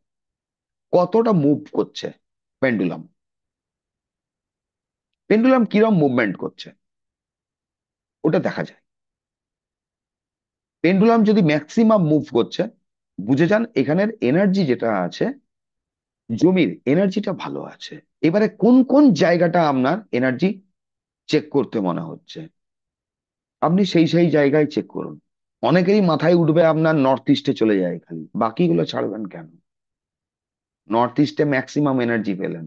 [SPEAKER 1] কতটা মুভ করছে পেন্ডুলাম, পেন্ডুলাম কিরম মুভমেন্ট করছে ওটা দেখা যায়। পেন্ডুলাম যদি ম্যাক্সিমাম মুভ করছে, বুঝে যান এখানের এনার্জি যেটা আছে, জমির এনার্জিটা ভালো আছে। এবারে কোন কোন জায়গাটা আপনার এনার্জি চেক করতে মনে হচ্ছে, আপনি সেই সেই জায়গায় চেক করুন। অনেকেরই মাথায় উঠবে আপনার নর্থ ইস্টে চলে যায়, খালি বাকিগুলো ছাড়বেন কেন? নর্থ ইস্টে ম্যাক্সিমাম এনার্জি পেলেন,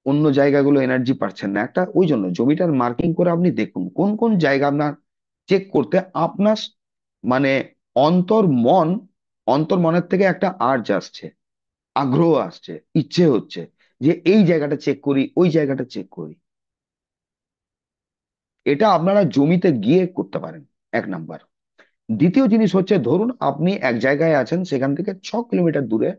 [SPEAKER 1] অন্য জায়গাগুলো এনার্জি পাচ্ছেন না। একটা ওই জন্য জমিটার মার্কিং করে আপনি দেখুন কোন কোন জায়গা আপনার চেক করতে আপনার মানে অন্তর মন অন্তর মনের থেকে একটা আর্জ আসছে, আগ্রহ আসছে, ইচ্ছে হচ্ছে যে এই জায়গাটা চেক করি, ওই জায়গাটা চেক করি। এটা আপনারা জমিতে গিয়ে করতে পারেন, এক নাম্বার। দ্বিতীয় জিনিস হচ্ছে, ধরুন আপনি এক জায়গায় আছেন, সেখান থেকে 6 কিলোমিটার দূরে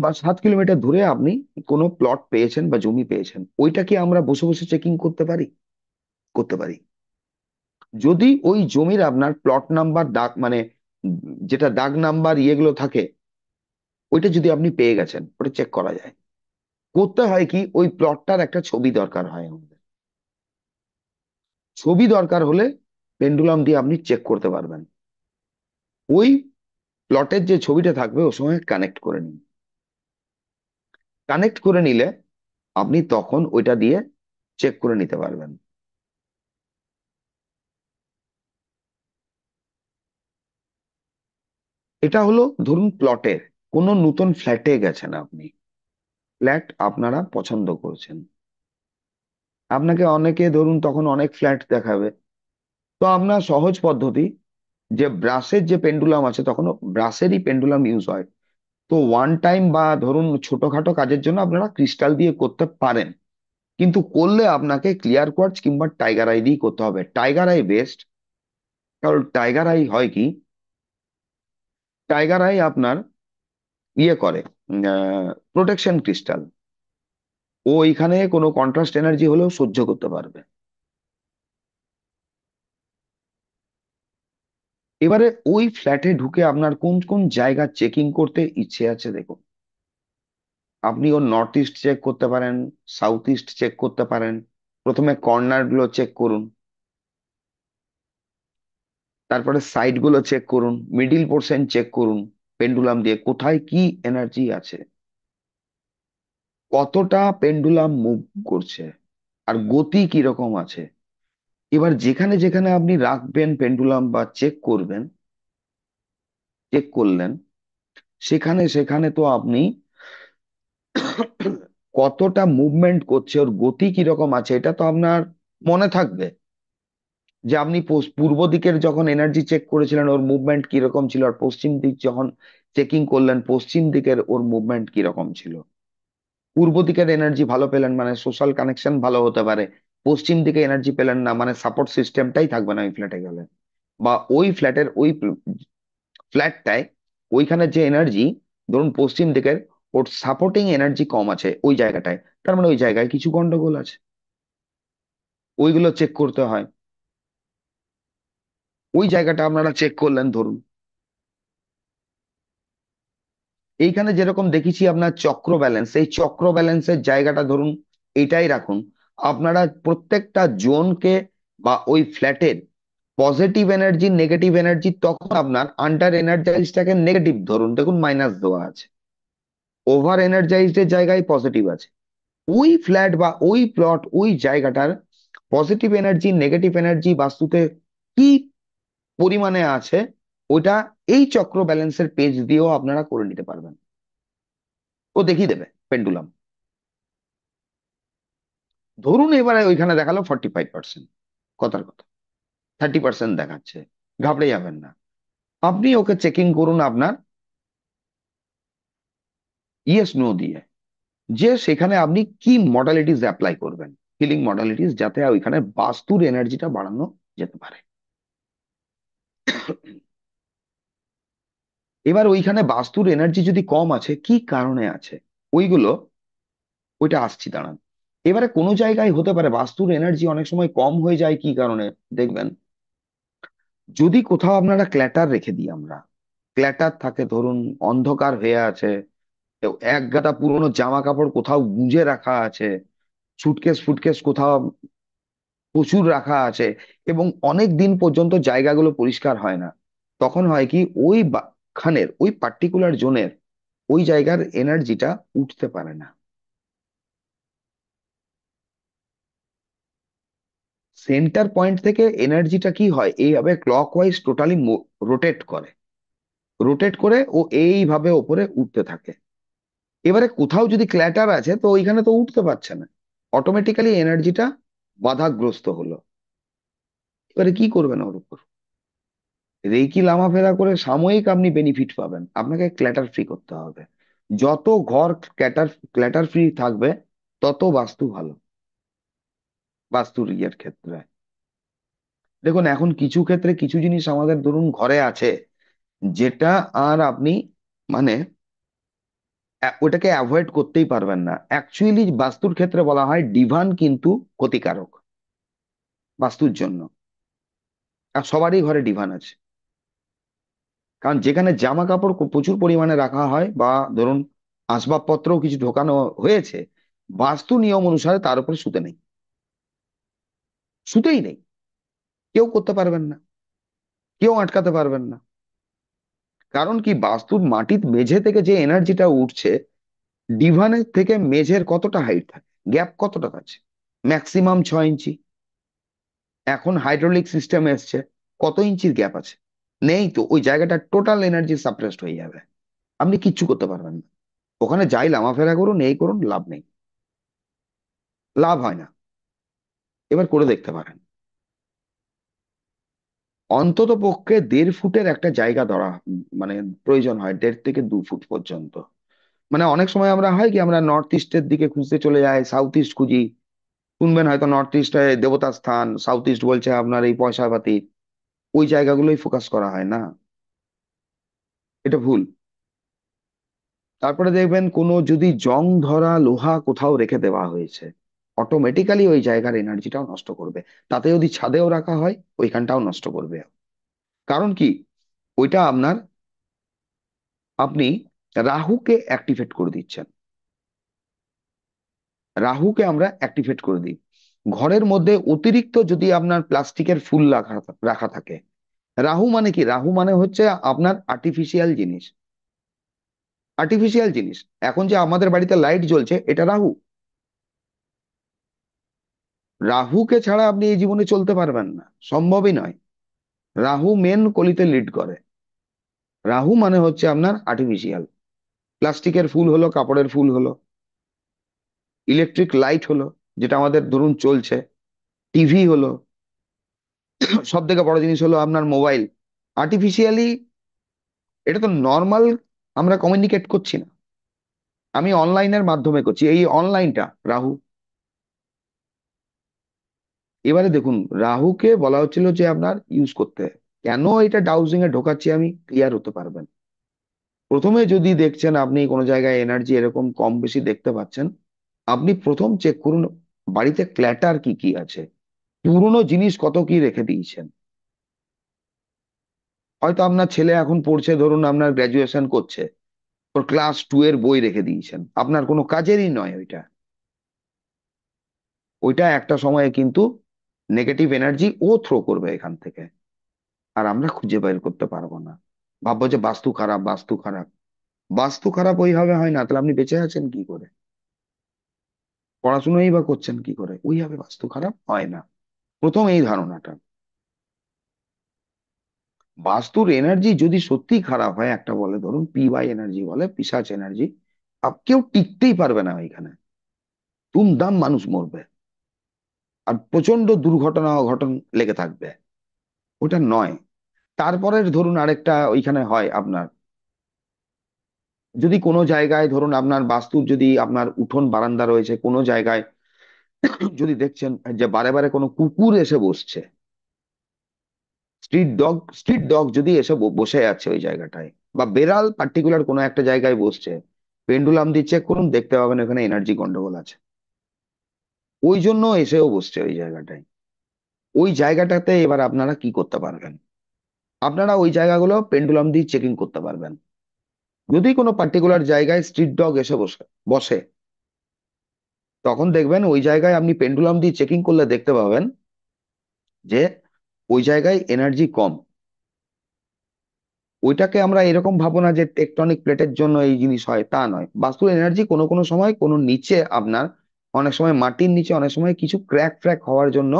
[SPEAKER 1] বা 7 কিলোমিটার দূরে আপনি কোনো প্লট পেয়েছেন বা জমি পেয়েছেন, ওইটা কি আমরা বসে বসে চেকিং করতে পারি? করতে পারি। যদি ওই জমির আপনার প্লট নাম্বার দাগ, মানে উম, যেটা দাগ নাম্বার ইয়েগুলো থাকে, ওইটা যদি আপনি পেয়ে গেছেন, ওটা চেক করা যায়। করতে হয় কি, ওই প্লটটার একটা ছবি দরকার হয় আমাদের। ছবি দরকার হলে পেন্ডুলাম দিয়ে আপনি চেক করতে পারবেন। ওই প্লটের যে ছবিটা থাকবে ওর সঙ্গে কানেক্ট করে নিন। কানেক্ট করে নিলে আপনি তখন ওইটা দিয়ে চেক করে নিতে পারবেন। এটা হলো ধরুন প্লটের। কোনো নতুন ফ্ল্যাটে গেছেন আপনি, ফ্ল্যাট আপনারা পছন্দ করছেন, আপনাকে অনেকে ধরুন তখন অনেক ফ্ল্যাট দেখাবে। তো আপনার সহজ পদ্ধতি, যে ব্রাশের যে পেন্ডুলাম আছে, তখন ব্রাশেরই পেন্ডুলাম ইউজ হয়। তো ওয়ান টাইম বা ধরুন ছোটখাটো কাজের জন্য আপনারা ক্রিস্টাল দিয়ে করতে পারেন, কিন্তু করলে আপনাকে ক্লিয়ার কোয়ার্টজ কিংবা টাইগার আই দিয়ে করতে হবে। Tiger I best. কারণ টাইগার আই হয় কি, টাইগার আই আপনার ইয়ে করে, প্রোটেকশন ক্রিস্টাল। ও এখানে কোনো কন্ট্রাস্ট এনার্জি হলেও সহ্য করতে পারবে। এবারে ওই ফ্ল্যাটে ঢুকে আপনার কোন কোন জায়গা চেকিং করতে ইচ্ছে আছে দেখুন। আপনি ওর নর্থ ইস্ট চেক করতে পারেন, সাউথ ইস্ট চেক করতে পারেন। প্রথমে কর্নার গুলো চেক করুন, তারপরে সাইড গুলো চেক করুন, মিডিল পোর্শন চেক করুন, পেন্ডুলাম দিয়ে কোথায় কি এনার্জি আছে, কতটা পেন্ডুলাম মুভ করছে, আর গতি কিরকম আছে। এবার যেখানে যেখানে আপনি রাখবেন পেন্ডুলাম বা চেক করবেন, চেক করলেন, সেখানে সেখানে তো আপনি কতটা মুভমেন্ট করছে, ওর গতি কিরকম আছে, এটা তো আপনার মনে থাকবে। যে আপনি পূর্ব দিকের যখন এনার্জি চেক করেছিলেন ওর মুভমেন্ট কিরকম ছিল, আর পশ্চিম দিক যখন চেকিং করলেন পশ্চিম দিকের ওর মুভমেন্ট কিরকম ছিল। পূর্ব দিকের এনার্জি ভালো পেলেন মানে সোশ্যাল কানেকশন ভালো হতে পারে, পশ্চিম দিকে এনার্জি পেলেন না মানে সাপোর্ট সিস্টেমটাই থাকবে না ওই ফ্ল্যাটে গেলে। বা ওই ফ্ল্যাটের ওই ফ্ল্যাটটায় ওইখানে যে এনার্জি, ধরুন পশ্চিম দিকের, ওর সাপোর্টিং এনার্জি কম আছে ওই জায়গাটায়, তার মানে ওই জায়গায় কিছু গন্ডগোল আছে, ওইগুলো চেক করতে হয়। ওই জায়গাটা আপনারা চেক করলেন ধরুন। এইখানে যেরকম দেখেছি আপনার চক্র ব্যালেন্স, এই চক্র ব্যালেন্সের জায়গাটা ধরুন এটাই রাখুন। আপনারা প্রত্যেকটা জোনকে বা ওই ফ্ল্যাটের পজিটিভ এনার্জি নেগেটিভ এনার্জি, তখন আপনার আন্ডার এনার্জাইজটাকে নেগেটিভ ধরুন, দেখুন মাইনাস দেওয়া আছে, ওভার এনার্জাইজড এর জায়গায় পজিটিভ আছে। ওই ফ্ল্যাট বা ওই প্লট ওই জায়গাটার পজিটিভ এনার্জি নেগেটিভ এনার্জি বাস্তুতে কি পরিমাণে আছে, ওটা এই চক্র ব্যালেন্সের পেজ দিয়েও আপনারা করে নিতে পারবেন। ও দেখিয়ে দেবে পেন্ডুলাম। ধরুন এবারে ওইখানে দেখালো 45%, কথার কথা 30% দেখাচ্ছে, ঘাবড়ে যাবেন না। আপনি ওকে চেকিং করুন আপনার ইয়েস নো দিয়ে, যে সেখানে আপনি কি মডালিটিস অ্যাপ্লাই করবেন, হিলিং মডালিটিস, যাতে ওইখানে বাস্তুর এনার্জিটা বাড়ানো যেতে পারে। এবার ওইখানে বাস্তুর এনার্জি যদি কম আছে কি কারণে আছে, ওইগুলো, ওইটা আসছি দাঁড়ান। এবারে কোনো জায়গায় হতে পারে বাস্তুর এনার্জি অনেক সময় কম হয়ে যায় কি কারণে, দেখবেন যদি কোথাও আপনারা ক্ল্যাটার রেখে দিই আমরা, ক্ল্যাটার থাকে ধরুন, অন্ধকার হয়ে আছে, কেউ এক গাদা পুরোনো জামা কাপড় কোথাও গুঁজে রাখা আছে, সুটকেস ফুটকেস কোথাও প্রচুর রাখা আছে, এবং অনেক দিন পর্যন্ত জায়গাগুলো পরিষ্কার হয় না, তখন হয় কি ওই খানের ওই পার্টিকুলার জোনের ওই জায়গার এনার্জিটা উঠতে পারে না। সেন্টার পয়েন্ট থেকে এনার্জিটা কি হয় এইভাবে ক্লক ওয়াইজ টোটালি রোটেট করে, রোটেট করে ও এইভাবে ওপরে উঠতে থাকে। এবারে কোথাও যদি ক্ল্যাটার আছে তো ওইখানে তো উঠতে পারছে না, অটোমেটিক্যালি এনার্জিটা বাধাগ্রস্ত হলো। এবারে কি করবেন ওর উপর, রেকি লামাফেরা করে সাময়িক আপনি বেনিফিট পাবেন, আপনাকে ক্ল্যাটার ফ্রি করতে হবে। যত ঘর ক্ল্যাটার ক্ল্যাটার ফ্রি থাকবে তত বাস্তু ভালো, বাস্তুর ইয়ের ক্ষেত্রে। দেখুন এখন কিছু ক্ষেত্রে কিছু জিনিস আমাদের ধরুন ঘরে আছে, যেটা আর আপনি মানে ওটাকে অ্যাভয়েড করতেই পারবেন না। অ্যাকচুয়ালি বাস্তুর ক্ষেত্রে বলা হয় ডিভান কিন্তু ক্ষতিকারক বাস্তুর জন্য। আর সবারই ঘরে ডিভান আছে, কারণ যেখানে জামা কাপড় প্রচুর পরিমাণে রাখা হয় বা ধরুন আসবাবপত্রও কিছু ঢোকানো হয়েছে, বাস্তু নিয়ম অনুসারে তার উপরে শুতে নেই, শুতেই নেই, কেউ করতে পারবেন না, কেউ আটকাতে পারবেন না। কারণ কি বাস্তুর মাটির মেঝে থেকে যে এনার্জিটা উঠছে, ডিভানের থেকে মেঝের কতটা হাইট থাকে, গ্যাপ কতটা আছে, ম্যাক্সিমাম 6 ইঞ্চি। এখন হাইড্রোলিক সিস্টেম এসছে, কত ইঞ্চির গ্যাপ আছে, নেই তো, ওই জায়গাটা টোটাল এনার্জি সাপ্রেসড হয়ে যাবে, আপনি কিচ্ছু করতে পারবেন না। ওখানে যাই লামাফেরা করুন এই করুন লাভ নেই, লাভ হয় না। এবার করে দেখতে পারেন, অন্তত পক্ষে 1.5 ফুটের একটা জায়গা ধরা মানে প্রয়োজন হয়, 1.5 থেকে 2 ফুট পর্যন্ত। মানে অনেক সময় আমরা হয় কি আমরা নর্থ ইস্টের দিকে খুঁজতে চলে যাই, সাউথ ইস্ট খুঁজি, শুনবেন হয়তো নর্থ ইস্টে দেবতার স্থান, সাউথ ইস্ট বলছে আপনার এই পয়সা পাতি, ওই জায়গাগুলোই ফোকাস করা হয় না, এটা ভুল। তারপরে দেখবেন কোনো যদি জং ধরা লোহা কোথাও রেখে দেওয়া হয়েছে, অটোমেটিক্যালি ওই জায়গার এনার্জিটাও নষ্ট করবে। তাতে যদি ছাদেও রাখা হয়, ওইখানটাও নষ্ট করবে। কারণ কি, ওইটা আপনার, আপনি রাহুকে অ্যাক্টিভেট করে দিচ্ছেন। রাহুকে আমরা অ্যাক্টিভেট করে দিই। ঘরের মধ্যে অতিরিক্ত যদি আপনার প্লাস্টিকের ফুল রাখা রাখা থাকে, রাহু মানে কি, রাহু মানে হচ্ছে আপনার আর্টিফিশিয়াল জিনিস। আর্টিফিশিয়াল জিনিস, এখন যে আমাদের বাড়িতে লাইট জ্বলছে, এটা রাহু। রাহুকে ছাড়া আপনি এই জীবনে চলতে পারবেন না, সম্ভবই নয়। রাহু মেন কলিতে লিড করে। রাহু মানে হচ্ছে আপনার আর্টিফিশিয়াল, প্লাস্টিকের ফুল হলো, কাপড়ের ফুল হলো, ইলেকট্রিক লাইট হলো, যেটা আমাদের ধরুন চলছে, টিভি হলো, সব থেকে বড় জিনিস হলো আপনার মোবাইল। আর্টিফিশিয়ালি, এটা তো নর্মাল, আমরা কমিউনিকেট করছি না, আমি অনলাইনের মাধ্যমে করছি, এই অনলাইনটা রাহু। এবারে দেখুন, রাহুকে বলা হচ্ছিল যে আপনার ইউজ করতে, কেন এটা ডাউজিং এ ঢোকাচ্ছি আমি, ক্লিয়ার হতে পারবেন। প্রথমে যদি দেখছেন আপনি কোনো জায়গায় এনার্জি এরকম কম বেশি দেখতে পাচ্ছেন, আপনি প্রথম চেক করুন বাড়িতে ক্ল্যাটার কি কি আছে, পুরনো জিনিস কত কি রেখে দিয়েছেন। হয়তো আপনার ছেলে এখন পড়ছে, ধরুন আপনার গ্রাজুয়েশন করছে, ওর ক্লাস 2 এর বই রেখে দিয়েছেন, আপনার কোনো কাজেরই নয় ওইটা। ওইটা একটা সময়ে কিন্তু নেগেটিভ এনার্জি ও থ্রো করবে এখান থেকে, আর আমরা খুঁজে বের করতে পারবো না। ভাববো যে বাস্তু খারাপ, বাস্তু খারাপ। বাস্তু খারাপ ওইভাবে হয় না, তাহলে আপনি বেঁচে আছেন কি করে? পড়াশোনাই বা করছেন কি করে? ওইভাবে বাস্তু খারাপ হয় না। প্রথম এই ধারণাটা। বাস্তুর এনার্জি যদি সত্যি খারাপ হয়, একটা বলে ধরুন PY এনার্জি, বলে পিশাচ এনার্জি, কেউ টিকতেই পারবে না ওইখানে, দুমদাম মানুষ মরবে, আর প্রচন্ড দুর্ঘটনা অঘটন লেগে থাকবে। ওটা নয়। তারপরের ধরুন আরেকটা ওইখানে হয় আপনার, যদি কোনো জায়গায় ধরুন আপনার বাস্তুর, যদি আপনার উঠোন বারান্দা রয়েছে কোনো জায়গায়, যদি দেখছেন যে বারে বারে কোনো কুকুর এসে বসছে, স্ট্রিট ডগ যদি এসে বসে আছে ওই জায়গাটায়, বা বেড়াল পার্টিকুলার কোনো একটা জায়গায় বসছে, পেন্ডুলাম দিয়ে চেক করুন, দেখতে পাবেন ওখানে এনার্জি গন্ডগোল আছে। ওই জন্য এসেও বসছে ওই জায়গাটায়। ওই জায়গাটাতে এবার আপনারা কি করতে পারবেন, আপনারা ওই জায়গাগুলো পেন্ডুলাম দিয়ে চেকিং করতে পারবেন। যদি কোনো পার্টিকুলার জায়গায় স্ট্রিট ডগ এসে বসে বসে, তখন দেখবেন ওই জায়গায় আপনি পেন্ডুলাম দিয়ে চেকিং করলে দেখতে পাবেন যে ওই জায়গায় এনার্জি কম। ওইটাকে আমরা এরকম ভাবো না যে টেকটনিক প্লেটের জন্য এই জিনিস হয়, তা নয়। বাস্তু এনার্জি কোনো কোনো সময় কোনো নিচে আপনার, অনেক সময় মাটির নিচে, অনেক সময় কিছু ক্র্যাক ফ্র্যাক হওয়ার জন্য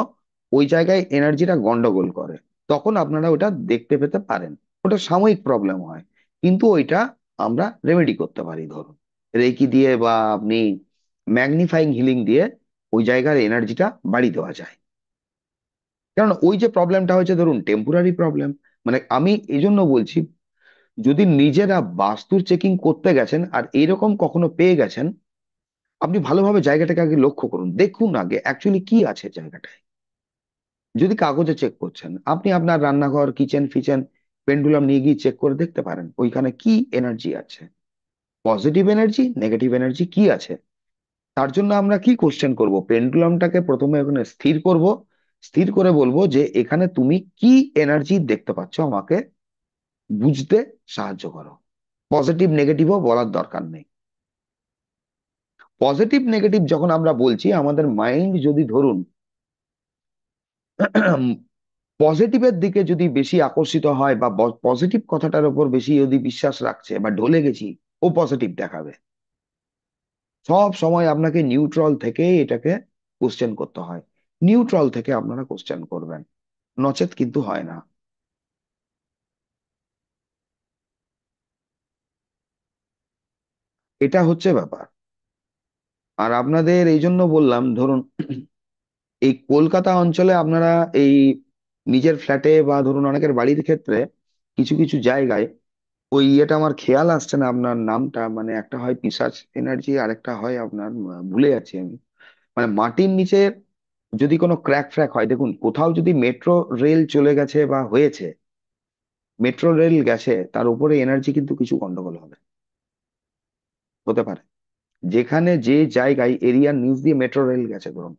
[SPEAKER 1] ওই জায়গায় এনার্জিটা গন্ডগোল করে। তখন আপনারা ওটা দেখতে পেতে পারেন। ওটা সাময়িক প্রবলেম হয়, কিন্তু ওইটা আমরা রেমেডি করতে পারি, ধরুন রেকি দিয়ে বা আপনি ম্যাগনিফাইং হিলিং দিয়ে ওই জায়গার এনার্জিটা বাড়িয়ে দেওয়া যায়। কারণ ওই যে প্রবলেমটা হয়েছে ধরুন টেম্পোরারি প্রবলেম, মানে আমি এই জন্য বলছি, যদি নিজেরা বাস্তুর চেকিং করতে গেছেন আর এইরকম কখনো পেয়ে গেছেন, আপনি ভালোভাবে জায়গাটাকে আগে লক্ষ্য করুন, দেখুন আগে অ্যাকচুয়ালি কি আছে জায়গাটায়। যদি কাগজে চেক করছেন, আপনি আপনার রান্নাঘর, কিচেন ফিচেন, পেন্ডুলাম নিয়ে গিয়ে চেক করে দেখতে পারেন ওইখানে কি এনার্জি আছে, পজিটিভ এনার্জি, নেগেটিভ এনার্জি কি আছে। তার জন্য আমরা কি কোশ্চেন করব, পেন্ডুলামটাকে প্রথমে ওখানে স্থির করব, স্থির করে বলবো যে এখানে তুমি কি এনার্জি দেখতে পাচ্ছ, আমাকে বুঝতে সাহায্য করো। পজিটিভ নেগেটিভও বলার দরকার নেই। পজিটিভ নেগেটিভ যখন আমরা বলছি, আমাদের মাইন্ড যদি ধরুন পজিটিভের দিকে যদি বেশি আকর্ষিত হয়, বা পজিটিভ কথাটার উপর বেশি যদি বিশ্বাস রাখছে বা ঢলে গেছি, ও পজিটিভ দেখাবে। সব সময় আপনাকে নিউট্রাল থেকে এটাকে কোশ্চেন করতে হয়। নিউট্রাল থেকে আপনারা কোশ্চেন করবেন, নচেত কিন্তু হয় না। এটা হচ্ছে ব্যাপার। আর আপনাদের এই জন্য বললাম, ধরুন এই কলকাতা অঞ্চলে আপনারা এই নিজের ফ্ল্যাটে বা ধরুন অনেকের বাড়ির ক্ষেত্রে কিছু কিছু জায়গায়, ওই ইয়েটা আমার খেয়াল আসছে না আপনার নামটা, মানে একটা হয় পিশাচ এনার্জি, আর একটা হয় আপনার ভুলে যাচ্ছি আমি, মানে মাটির নিচে যদি কোনো ক্র্যাক ফ্র্যাক হয়, দেখুন কোথাও যদি মেট্রো রেল চলে গেছে বা হয়েছে, মেট্রো রেল গেছে, তার উপরে এনার্জি কিন্তু কিছু গন্ডগোল হবে। হতে পারে। যেখানে যে জায়গায় এরিয়ার নিচ দিয়ে মেট্রো রেল গেছে ধরুন,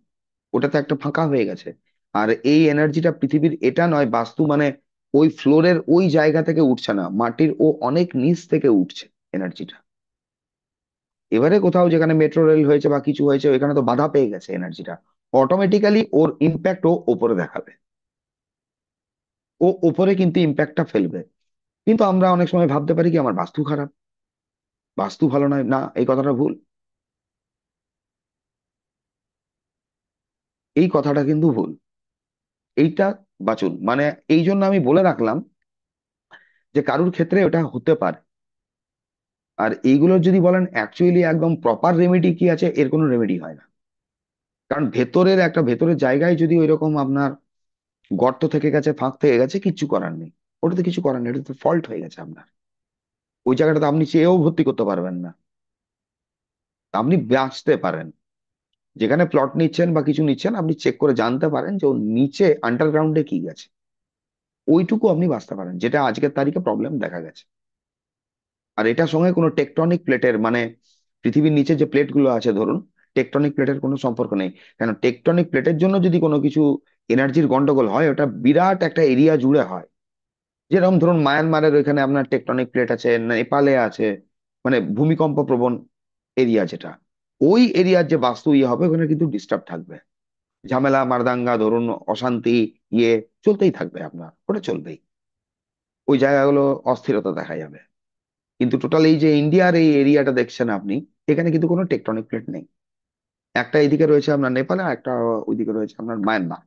[SPEAKER 1] ওটা তো একটা ফাঁকা হয়ে গেছে। আর এই এনার্জিটা পৃথিবীর এটা নয় বাস্তু মানে ওই ফ্লোরের ওই জায়গা থেকে উঠছে না, মাটির ও অনেক নিচ থেকে উঠছে এনার্জিটা। এবারে কোথাও যেখানে মেট্রো রেল হয়েছে বা কিছু হয়েছে ওইখানে তো বাধা পেয়ে গেছে এনার্জিটা, অটোমেটিক্যালি ওর ইম্প্যাক্ট ও ওপরে দেখাবে। ও ওপরে কিন্তু ইম্প্যাক্টটা ফেলবে। কিন্তু আমরা অনেক সময় ভাবতে পারি কি আমার বাস্তু খারাপ, বাস্তু ভালো নয়, না এই কথাটা ভুল। এই কথাটা কিন্তু ভুল। এইটা বাঁচুন, মানে এই জন্য আমি বলে রাখলাম যে কারুর ক্ষেত্রে ওটা হতে পারে। আর এইগুলোর যদি বলেন অ্যাকচুয়ালি একদম প্রপার রেমেডি কি আছে, এর কোনো রেমেডি হয় না। কারণ ভেতরের একটা ভেতরের জায়গায় যদি ওইরকম আপনার গর্ত থেকে গেছে, ফাঁক থেকে গেছে, কিচ্ছু করার নেই। ওটাতে কিছু করার নেই, এটা তো ফল্ট হয়ে গেছে আপনার। ওই জায়গাটাতে আপনি চেয়েও ভর্তি করতে পারবেন না। আপনি বাঁচতে পারেন, যেখানে প্লট নিচ্ছেন বা কিছু নিচ্ছেন আপনি চেক করে জানতে পারেন যে ওর নিচে আন্ডারগ্রাউন্ডে কি গেছে, ওইটুকু আপনি বাঁচতে পারেন, যেটা আজকের তারিখে প্রবলেম দেখা গেছে। আর এটার সঙ্গে কোনো টেকটনিক প্লেটের মানে পৃথিবীর নিচে যে প্লেট গুলো আছে ধরুন, টেকটনিক প্লেটের কোনো সম্পর্ক নেই। কেন টেকটনিক প্লেটের জন্য যদি কোনো কিছু এনার্জির গন্ডগোল হয়, ওটা বিরাট একটা এরিয়া জুড়ে হয়। যেরকম ধরুন মায়ানমারের ওইখানে আপনার টেকটনিক প্লেট আছে, নেপালে আছে, মানে ভূমিকম্প প্রবণ এরিয়া যেটা, ওই এরিয়ার যে বাস্তু ইয়ে হবে ওখানে কিন্তু ডিস্টার্ব থাকবে। ঝামেলা মারদাঙ্গা ধরুন, অশান্তি, ইয়ে চলতেই থাকবে, আপনার ওটা চলবেই। ওই জায়গাগুলো অস্থিরতা দেখা যাবে। কিন্তু টোটাল এই যে ইন্ডিয়ার এই এরিয়াটা দেখছেন আপনি, এখানে কিন্তু কোনো টেকটনিক প্লেট নেই। একটা এইদিকে রয়েছে আপনার নেপালে, আর একটা ওইদিকে রয়েছে আপনার মায়ানমার।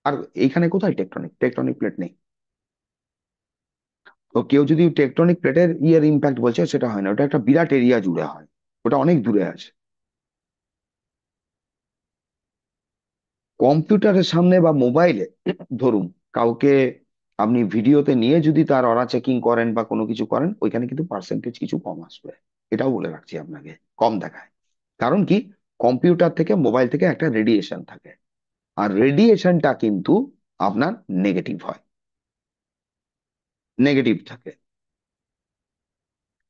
[SPEAKER 1] আর এইখানে কোথায় টেকটনিক টেকটনিক প্লেট নেই। তো কেউ যদি টেকটনিক প্লেটের ইয়ের ইম্প্যাক্ট বলছে, সেটা হয় না, ওটা একটা বিরাট এরিয়া জুড়ে হয়, ওটা অনেক দূরে আছে। কম্পিউটারের সামনে বা মোবাইলে ধরুন কাউকে আপনি ভিডিওতে নিয়ে যদি তার অরা চেকিং করেন বা কোনো কিছু করেন, ওইখানে কিন্তু পার্সেন্টেজ কিছু কম আসবে। এটাও বলে রাখছি আপনাকে, কম দেখায়। কারণ কি, কম্পিউটার থেকে মোবাইল থেকে একটা রেডিয়েশন থাকে, আর রেডিয়েশনটা কিন্তু আপনার নেগেটিভ হয়, নেগেটিভ থাকে।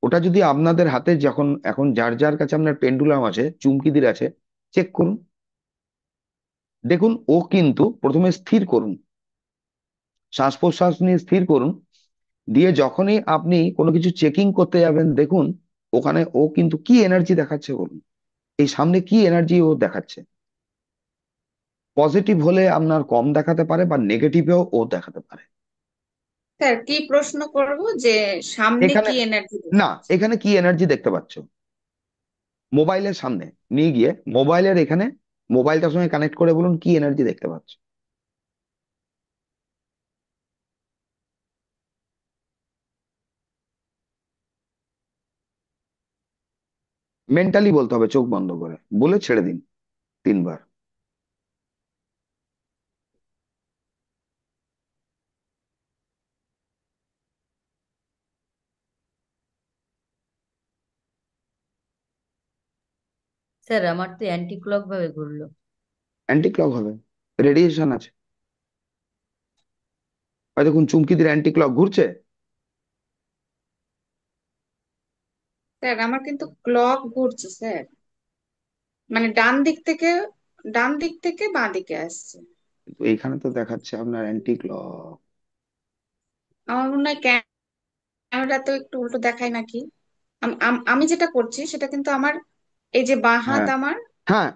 [SPEAKER 1] ওটা যদি আপনাদের হাতে যখন এখন যার যার কাছে আপনার পেন্ডুলাম আছে, চুমকিদির আছে, চেক করুন, দেখুন ও কিন্তু প্রথমে স্থির করুন, শ্বাস প্রশ্বাস নিয়ে স্থির করুন। দিয়ে যখনই আপনি কোনো কিছু চেকিং করতে যাবেন, দেখুন ওখানে ও কিন্তু কি এনার্জি দেখাচ্ছে বলুন, এই সামনে কি এনার্জি ও দেখাচ্ছে। পজিটিভ হলে আপনার কম দেখাতে পারে বা নেগেটিভেও ও দেখাতে পারে।
[SPEAKER 2] স্যার কি প্রশ্ন করব যে সামনে
[SPEAKER 1] এখানে
[SPEAKER 2] কি এনার্জি
[SPEAKER 1] না,
[SPEAKER 2] দেখাচ্ছে?
[SPEAKER 1] এখানে কি এনার্জি দেখতে পাচ্ছ, মোবাইলের সামনে নিয়ে গিয়ে মোবাইলের এখানে মোবাইলটার সঙ্গে কানেক্ট করে বলুন কি এনার্জি দেখতে পাচ্ছ। মেন্টালি বলতে হবে, চোখ বন্ধ করে বলে ছেড়ে দিন 3 বার।
[SPEAKER 3] স্যার আমার তো অ্যান্টি ক্লক ভাবে ঘুরলো।
[SPEAKER 1] অ্যান্টি ক্লক হবে, রেডিয়েশন আছে। হয় দেখুন চুমকিদের অ্যান্টি ক্লক ঘুরছে।
[SPEAKER 2] স্যার আমার কিন্তু ক্লক ঘুরছে স্যার, মানে ডান দিক থেকে বাঁ দিকে আসছে।
[SPEAKER 1] কিন্তু এইখানে তো দেখাচ্ছে আপনার অ্যান্টি ক্লক।
[SPEAKER 2] আমার মনে হয় ক্যামেরা তো একটু উল্টো দেখায় নাকি। আমি যেটা করছি সেটা কিন্তু আমার এই যে বাঁ হাত
[SPEAKER 1] হ্যাঁ,
[SPEAKER 2] আমার
[SPEAKER 1] হ্যাঁ,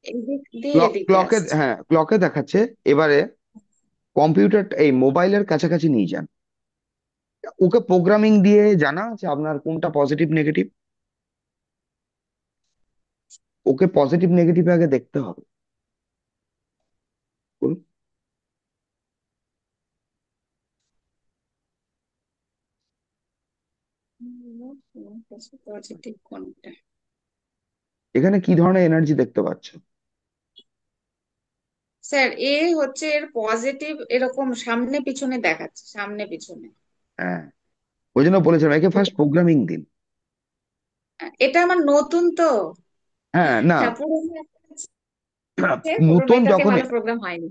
[SPEAKER 2] এদিক দিয়ে
[SPEAKER 1] ক্লক
[SPEAKER 2] এদিকে
[SPEAKER 1] ক্লকে,
[SPEAKER 2] আসছে।
[SPEAKER 1] হ্যাঁ ক্লকে দেখাচ্ছে। এবারে কম্পিউটার এই মোবাইলের কাছাকাছি নিয়ে যান, ওকে প্রোগ্রামিং দিয়ে জানা আছে আপনার কোনটা পজিটিভ নেগেটিভ। ওকে পজিটিভ নেগেটিভ আগে দেখতে হবে। বলুন।
[SPEAKER 2] পজিটিভ কোনটা?
[SPEAKER 1] এখানে কি ধরনের এনার্জি দেখতে পাচ্ছ।
[SPEAKER 2] স্যার এ হচ্ছে এর পজিটিভ এরকম সামনে পিছনে দেখাচ্ছে, সামনে পিছনে।
[SPEAKER 1] হ্যাঁ, ওই জন্য বলেছিলাম একে ফার্স্ট প্রোগ্রামিং দিন।
[SPEAKER 2] এটা আমার নতুন তো।
[SPEAKER 1] হ্যাঁ, না,
[SPEAKER 2] হ্যাঁ পুরোনো একটা আছে, পুরোনো
[SPEAKER 1] নতুন
[SPEAKER 2] এটাতে
[SPEAKER 1] যখনই,
[SPEAKER 2] ভালো প্রোগ্রাম হয়নি।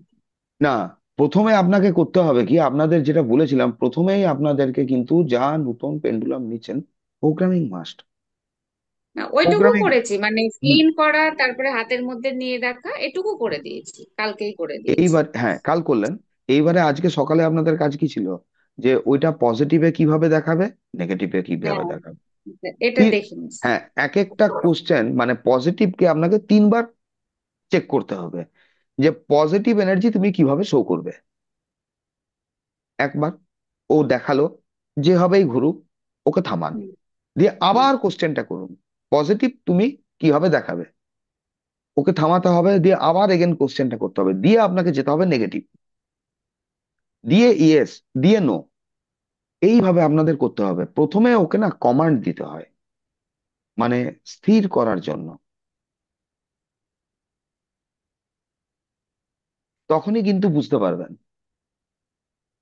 [SPEAKER 1] না, প্রথমে আপনাকে করতে হবে কি, আপনাদের যেটা বলেছিলাম প্রথমেই আপনাদেরকে কিন্তু যা নতুন পেন্ডুলাম নিচ্ছেন, প্রোগ্রামিং মাস্ট।
[SPEAKER 2] না, ওইটুকু
[SPEAKER 1] প্রোগ্রামিং।
[SPEAKER 2] করেছি, মানে ক্লিন করা, তারপরে হাতের মধ্যে নিয়ে দেখা, এটুকু করে দিয়েছি, কালকেই করে দিয়েছি।
[SPEAKER 1] এইবার হ্যাঁ কাল করলেন, এইবারে আজকে সকালে আপনাদের কাজ কি ছিল? যে ওইটা পজিটিভে কিভাবে দেখাবে, নেগেটিভে কিভাবে
[SPEAKER 2] হ্যাঁ,
[SPEAKER 1] দেখাবে।
[SPEAKER 2] এটা
[SPEAKER 1] তিন
[SPEAKER 2] দেখে নিছি।
[SPEAKER 1] হ্যাঁ, এক একটা কোশ্চেন মানে পজিটিভকে আপনাকে 3 বার চেক করতে হবে যে পজিটিভ এনার্জি তুমি কিভাবে শো করবে। একবার ও দেখালো, যেভাবেই ঘুরুক ওকে থামান,
[SPEAKER 2] হুম,
[SPEAKER 1] দিয়ে
[SPEAKER 2] হুম,
[SPEAKER 1] আবার কোশ্চেনটা করুন, পজিটিভ তুমি কিভাবে দেখাবে, ওকে থামাতে হবে, দিয়ে আবার এগেন কোশ্চেনটা করতে হবে, দিয়ে আপনাকে যেতে হবে নেগেটিভ, দিয়ে ইয়েস, দিয়ে নো। এইভাবে আপনাদের করতে হবে। প্রথমে ওকে না কমান্ড দিতে হয়, মানে স্থির করার জন্য, তখনই কিন্তু বুঝতে পারবেন।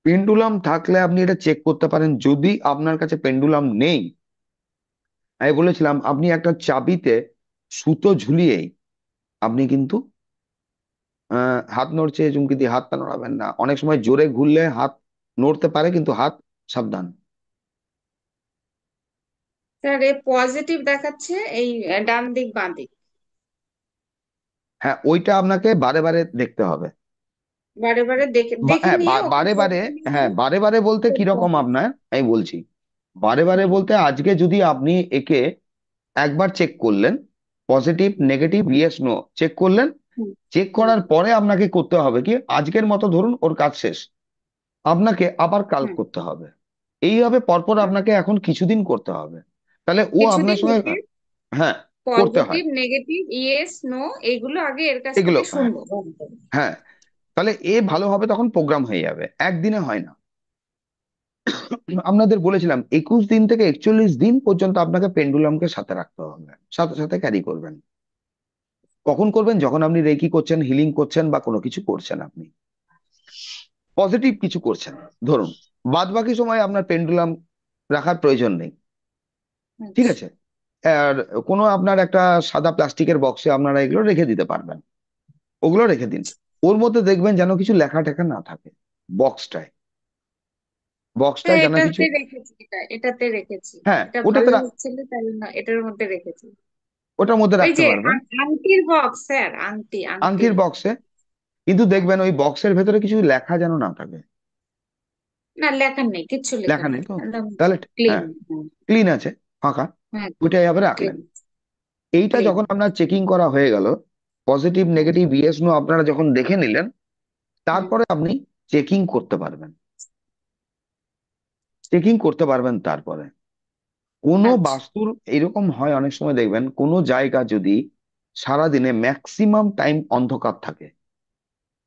[SPEAKER 1] পেন্ডুলাম থাকলে আপনি এটা চেক করতে পারেন। যদি আপনার কাছে পেন্ডুলাম নেই, আমি বলেছিলাম আপনি একটা চাবিতে সুতো ঝুলিয়েই আপনি কিন্তু হাত নড়ছে চুমকি দিয়ে হাতটা নড়াবেন না। অনেক সময় জোরে ঘুরলে হাত নড়তে পারে, কিন্তু হাত সাবধান।
[SPEAKER 2] স্যার এ পজিটিভ দেখাচ্ছে, এই ডান দিক বাঁ দিক।
[SPEAKER 1] হ্যাঁ, ওইটা আপনাকে বারে বারে দেখতে হবে।
[SPEAKER 2] বারে বারে দেখে দেখে
[SPEAKER 1] হ্যাঁ,
[SPEAKER 2] নিয়ে ওকে
[SPEAKER 1] বারে বারে।
[SPEAKER 2] প্রোগ্রামিং
[SPEAKER 1] হ্যাঁ, বারে বারে বলতে
[SPEAKER 2] করতে
[SPEAKER 1] কিরকম
[SPEAKER 2] হবে।
[SPEAKER 1] আপনার, আমি বলছি। বারে বারে
[SPEAKER 2] হুম,
[SPEAKER 1] বলতে আজকে যদি আপনি একে একবার চেক করলেন, positive negative yes no check করলেন,
[SPEAKER 2] হুম,
[SPEAKER 1] চেক
[SPEAKER 2] হুম,
[SPEAKER 1] করার পরে আপনাকে করতে হবে কি, আজকের মতো ধরুন ওর কাজ শেষ, আপনাকে আবার কাল
[SPEAKER 2] হুম।
[SPEAKER 1] করতে হবে। এইভাবে পরপর আপনাকে এখন কিছুদিন করতে হবে, তাহলে ও আপনার
[SPEAKER 2] কিছুদিন
[SPEAKER 1] সঙ্গে
[SPEAKER 2] ওকে
[SPEAKER 1] হ্যাঁ করতে হয়
[SPEAKER 2] পজিটিভ নেগেটিভ ইয়েস নো এগুলো আগে এর কাছ
[SPEAKER 1] এগুলো।
[SPEAKER 2] থেকে
[SPEAKER 1] হ্যাঁ,
[SPEAKER 2] শুনবো ভালো করে।
[SPEAKER 1] হ্যাঁ, তাহলে এ ভালো হবে, তখন প্রোগ্রাম হয়ে যাবে, একদিনে হয় না। আপনাদের বলেছিলাম 21 দিন থেকে 41 দিন পর্যন্ত আপনাকে পেন্ডুলামকে সাথে রাখতে হবে, সাথে সাথে ক্যারি করবেন। কখন করবেন? যখন আপনি রেকি করছেন, হিলিং করছেন, বা কোনো কিছু করছেন, আপনি পজিটিভ কিছু করছেন ধরুন, বাদ বাকি সময় আপনার পেন্ডুলাম রাখার প্রয়োজন নেই। ঠিক
[SPEAKER 2] আচ্ছা।
[SPEAKER 1] আছে? আর কোনো আপনার একটা সাদা প্লাস্টিকের বক্সে আপনারা এগুলো রেখে দিতে পারবেন, ওগুলো রেখে দিন। ওর মধ্যে দেখবেন যেন কিছু লেখা টেখা না থাকে, বক্সটায়, বক্সটায়
[SPEAKER 2] হ্যাঁ,
[SPEAKER 1] যেন কিছু।
[SPEAKER 2] এটাতে রেখেছি, এটাতে রেখেছি।
[SPEAKER 1] হ্যাঁ,
[SPEAKER 2] এটা
[SPEAKER 1] ওটাতে
[SPEAKER 2] ভালো হচ্ছিল তাই না, এটার মধ্যে রেখেছি।
[SPEAKER 1] ওটার মধ্যে
[SPEAKER 2] ওই
[SPEAKER 1] রাখতে
[SPEAKER 2] যে
[SPEAKER 1] পারবেন,
[SPEAKER 2] আংটির বক্স স্যার, আংটি আংটি।
[SPEAKER 1] আংটির বক্সে। কিন্তু
[SPEAKER 2] হ্যাঁ।
[SPEAKER 1] দেখবেন ওই বক্সের ভেতরে কিছু লেখা যেন না থাকে।
[SPEAKER 2] না, লেখা নেই, কিচ্ছু লেখা
[SPEAKER 1] লেখা
[SPEAKER 2] নেই,
[SPEAKER 1] নেই তো?
[SPEAKER 2] একদম
[SPEAKER 1] তাহলে
[SPEAKER 2] ক্লিন।
[SPEAKER 1] হ্যাঁ, ক্লিন আছে, ফাঁকা,
[SPEAKER 2] হ্যাঁ,
[SPEAKER 1] ওইটাই আবার রাখলেন।
[SPEAKER 2] ক্লিন
[SPEAKER 1] এইটা
[SPEAKER 2] ক্লিন।
[SPEAKER 1] যখন আপনার চেকিং করা হয়ে গেল, পজিটিভ নেগেটিভ ইয়েস নো আপনারা যখন দেখে নিলেন, তারপরে আপনি চেকিং করতে পারবেন, চেকিং করতে পারবেন তারপরে। কোনো
[SPEAKER 2] আচ্ছা।
[SPEAKER 1] বাস্তুর এরকম হয়, অনেক সময় দেখবেন কোনো জায়গা যদি সারাদিনে ম্যাক্সিমাম টাইম অন্ধকার থাকে,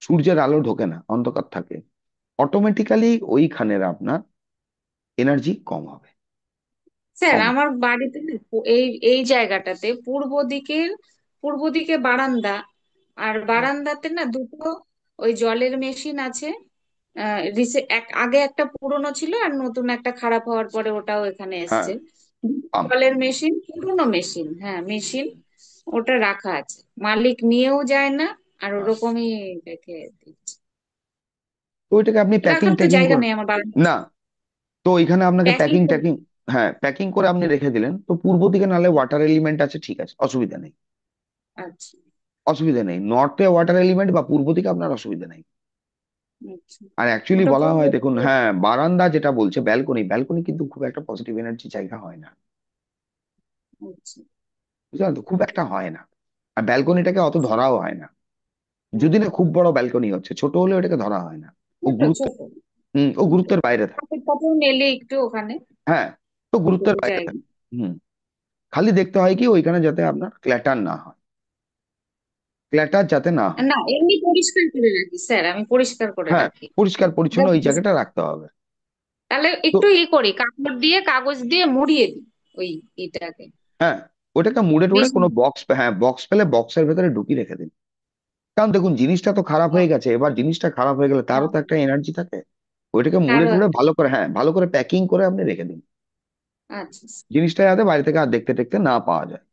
[SPEAKER 1] সূর্যের আলো ঢোকে না, অন্ধকার থাকে, অটোমেটিক্যালি ওইখানের আপনার এনার্জি কম হবে,
[SPEAKER 2] স্যার
[SPEAKER 1] কম।
[SPEAKER 2] আমার বাড়িতে না এই এই জায়গাটাতে পূর্ব দিকে বারান্দা, আর বারান্দাতে না দুটো ওই জলের মেশিন আছে। আগে একটা পুরনো ছিল, আর নতুন একটা খারাপ হওয়ার পরে ওটাও এখানে
[SPEAKER 1] হ্যাঁ,
[SPEAKER 2] এসছে।
[SPEAKER 1] আম
[SPEAKER 2] জলের মেশিন, পুরনো মেশিন, হ্যাঁ মেশিন, ওটা রাখা আছে, মালিক নিয়েও যায় না, আর
[SPEAKER 1] হ্যাঁ।
[SPEAKER 2] ওরকমই রেখে দিচ্ছে।
[SPEAKER 1] তো ওইটাকে আপনি প্যাকিং
[SPEAKER 2] রাখার তো
[SPEAKER 1] ট্যাকিং
[SPEAKER 2] জায়গা
[SPEAKER 1] করে
[SPEAKER 2] নেই আমার বারান্দা।
[SPEAKER 1] না, তো এখানে আপনাকে
[SPEAKER 2] প্যাকিং
[SPEAKER 1] প্যাকিং
[SPEAKER 2] করে।
[SPEAKER 1] ট্যাকিং, হ্যাঁ প্যাকিং করে আপনি রেখে দিলেন, তো পূর্ব দিকে নালে ওয়াটার এলিমেন্ট আছে, ঠিক আছে, অসুবিধা নেই,
[SPEAKER 2] আচ্ছা,
[SPEAKER 1] অসুবিধা নেই, নর্থে ওয়াটার এলিমেন্ট বা পূর্ব দিকে আপনার অসুবিধা নেই।
[SPEAKER 2] আচ্ছা।
[SPEAKER 1] আর অ্যাকচুয়ালি
[SPEAKER 2] ওটা
[SPEAKER 1] বলা
[SPEAKER 2] পূর্ব
[SPEAKER 1] হয় দেখুন,
[SPEAKER 2] দিকে।
[SPEAKER 1] হ্যাঁ বারান্দা যেটা বলছে, ব্যালকনি, ব্যালকনি কিন্তু খুব একটা পজিটিভ এনার্জি জায়গা হয় না,
[SPEAKER 2] আচ্ছা।
[SPEAKER 1] বুঝলেন তো, খুব একটা হয় না। আর ব্যালকনিটাকে অত ধরাও হয় না,
[SPEAKER 2] হুম।
[SPEAKER 1] যদি না খুব বড় ব্যালকনি হচ্ছে, ছোট হলে ওটাকে ধরা হয় না। ও
[SPEAKER 2] ছোট
[SPEAKER 1] গুরুত্ব,
[SPEAKER 2] ছোট।
[SPEAKER 1] ও গুরুত্বের বাইরে থাকে।
[SPEAKER 2] ঠাকুর টাকুর মেলে একটু ওখানে,
[SPEAKER 1] হ্যাঁ, তো গুরুত্বের বাইরে
[SPEAKER 2] জায়গা।
[SPEAKER 1] থাকে। হুম। খালি দেখতে হয় কি ওইখানে যাতে আপনার ক্ল্যাটার না হয়, ক্ল্যাটার যাতে না হয়।
[SPEAKER 2] না, এমনি পরিষ্কার করে রাখি স্যার, আমি পরিষ্কার করে
[SPEAKER 1] হ্যাঁ,
[SPEAKER 2] রাখি।
[SPEAKER 1] পরিষ্কার পরিচ্ছন্ন ওই জায়গাটা রাখতে হবে।
[SPEAKER 2] তাহলে
[SPEAKER 1] তো
[SPEAKER 2] একটু করি, কাপড় দিয়ে কাগজ দিয়ে মুড়িয়ে দিই ওই এটাকে।
[SPEAKER 1] হ্যাঁ, ওটাকে মুড়ে টুড়ে
[SPEAKER 2] বেশি।
[SPEAKER 1] কোনো বক্স, হ্যাঁ বক্স পেলে বক্সের ভেতরে ঢুকিয়ে রেখে দিন। কারণ দেখুন জিনিসটা তো খারাপ হয়ে গেছে, এবার জিনিসটা খারাপ হয়ে গেলে তারও তো একটা এনার্জি থাকে। ওইটাকে মুড়ে
[SPEAKER 2] তারও
[SPEAKER 1] টুড়ে
[SPEAKER 2] একটা।
[SPEAKER 1] ভালো করে, হ্যাঁ ভালো করে প্যাকিং করে আপনি রেখে দিন,
[SPEAKER 2] আচ্ছা।
[SPEAKER 1] জিনিসটা যাতে বাইরে থেকে আর দেখতে দেখতে না পাওয়া যায়।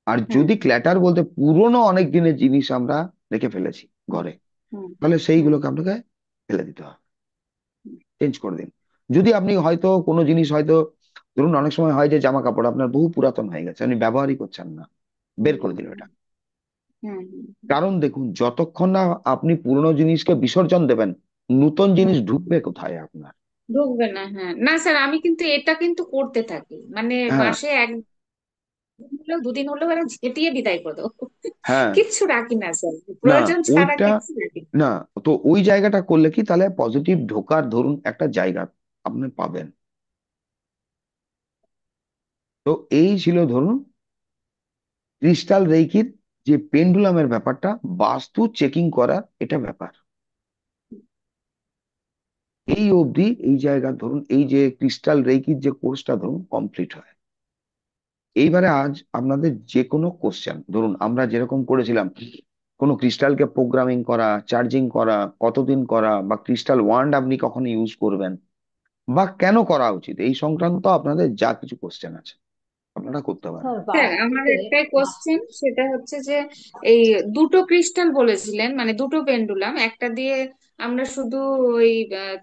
[SPEAKER 1] আর
[SPEAKER 2] হ্যাঁ।
[SPEAKER 1] যদি ক্ল্যাটার বলতে পুরোনো অনেক দিনের জিনিস আমরা রেখে ফেলেছি
[SPEAKER 2] হুম,
[SPEAKER 1] ঘরে,
[SPEAKER 2] হুম,
[SPEAKER 1] তাহলে
[SPEAKER 2] হুম,
[SPEAKER 1] সেইগুলোকে আপনাকে ফেলে দিতে হবে, চেঞ্জ করে দিন। যদি আপনি হয়তো কোনো জিনিস হয়তো ধরুন অনেক সময় হয় যে জামা কাপড় আপনার বহু পুরাতন হয়ে গেছে, আপনি ব্যবহারই করছেন না, বের
[SPEAKER 2] হুম
[SPEAKER 1] করে দিল এটা।
[SPEAKER 2] হুম হুম
[SPEAKER 1] কারণ দেখুন, যতক্ষণ না আপনি পুরনো জিনিসকে বিসর্জন দেবেন, নতুন
[SPEAKER 2] হুম।
[SPEAKER 1] জিনিস ঢুকবে কোথায় আপনার?
[SPEAKER 2] ঢুকবে না, হ্যাঁ না স্যার, আমি কিন্তু এটা কিন্তু করতে থাকি, মানে
[SPEAKER 1] হ্যাঁ।
[SPEAKER 2] মাসে একদিন হলেও দুদিন হলেও এরা ঝেঁটিয়ে বিদায় করে দেবো।
[SPEAKER 1] হ্যাঁ।
[SPEAKER 2] কিচ্ছু রাখি না স্যার,
[SPEAKER 1] না,
[SPEAKER 2] প্রয়োজন ছাড়া
[SPEAKER 1] ওইটা
[SPEAKER 2] কিচ্ছু রাখি না।
[SPEAKER 1] না, তো ওই জায়গাটা করলে কি তাহলে পজিটিভ ঢোকার ধরুন একটা জায়গা আপনি পাবেন। তো এই ছিল ধরুন ক্রিস্টাল রেইকির যে পেন্ডুলামের ব্যাপারটা, বাস্তু চেকিং করা, এটা ব্যাপার। এই অবধি এই জায়গা ধরুন, এই যে ক্রিস্টাল রেইকির যে কোর্সটা ধরুন কমপ্লিট হয়। এইবারে আজ আপনাদের যে কোনো কোশ্চেন ধরুন, আমরা যেরকম করেছিলাম, কোনো ক্রিস্টালকে প্রোগ্রামিং করা, চার্জিং করা, কতদিন করা, বা ক্রিস্টাল ওয়ান্ড আপনি কখন ইউজ করবেন, বা কেন করা উচিত, এই সংক্রান্ত আপনাদের যা কিছু কোশ্চেন আছে আপনারা করতে পারেন।
[SPEAKER 3] স্যার
[SPEAKER 2] স্যার আমার
[SPEAKER 3] বাস্তুতে
[SPEAKER 2] একটাই কোশ্চেন, সেটা হচ্ছে যে এই দুটো ক্রিস্টাল বলেছিলেন, মানে দুটো পেন্ডুলাম, একটা দিয়ে আমরা শুধু ওই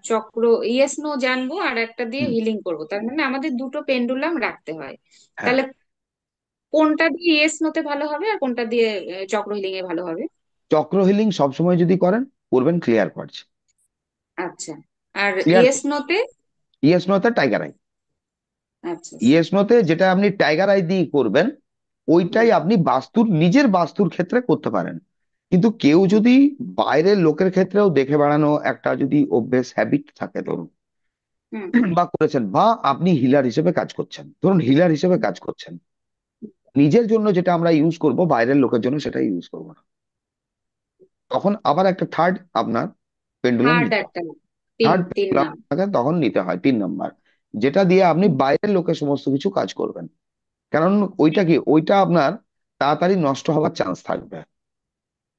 [SPEAKER 2] চক্র ইয়েস নো জানবো, আর একটা দিয়ে
[SPEAKER 1] হুম।
[SPEAKER 2] হিলিং করবো, তার মানে আমাদের দুটো পেন্ডুলাম রাখতে হয়।
[SPEAKER 1] হ্যাঁ।
[SPEAKER 2] তাহলে কোনটা দিয়ে ইয়েস নোতে ভালো হবে আর কোনটা দিয়ে চক্র হিলিং এ ভালো হবে?
[SPEAKER 1] চক্র হিলিং সবসময় যদি করেন, করবেন ক্লিয়ার কোয়ার্টজ।
[SPEAKER 2] আচ্ছা, আর
[SPEAKER 1] ক্লিয়ার।
[SPEAKER 2] ইয়েস নোতে?
[SPEAKER 1] ইয়েস নোতে টাইগার আই।
[SPEAKER 2] আচ্ছা
[SPEAKER 1] ইয়েস নোতে যেটা আপনি টাইগার আই দিয়ে করবেন, ওইটাই
[SPEAKER 2] হুম
[SPEAKER 1] আপনি বাস্তুর নিজের বাস্তুর ক্ষেত্রে করতে পারেন। কিন্তু কেউ যদি বাইরের লোকের ক্ষেত্রেও দেখে বেড়ানো একটা যদি অভ্যেস হ্যাবিট থাকে ধরুন,
[SPEAKER 2] হুম
[SPEAKER 1] বা করেছেন, বা আপনি হিলার হিসেবে কাজ করছেন, ধরুন হিলার হিসেবে কাজ করছেন, নিজের জন্য যেটা আমরা ইউজ করব, বাইরের লোকের জন্য সেটা ইউজ করবো না, তখন আবার একটা থার্ড আপনার পেন্ডুলাম
[SPEAKER 2] থার্ড
[SPEAKER 1] নিতে হয়।
[SPEAKER 2] একটা, তিন
[SPEAKER 1] থার্ড
[SPEAKER 2] তিন
[SPEAKER 1] পেন্ডুলাম
[SPEAKER 2] নাম।
[SPEAKER 1] তখন নিতে হয় 3 নম্বর, যেটা দিয়ে আপনি বাইরের লোকের সমস্ত কিছু কাজ করবেন। কারণ ওইটা কি, ওইটা আপনার তাড়াতাড়ি নষ্ট হওয়ার চান্স থাকবে,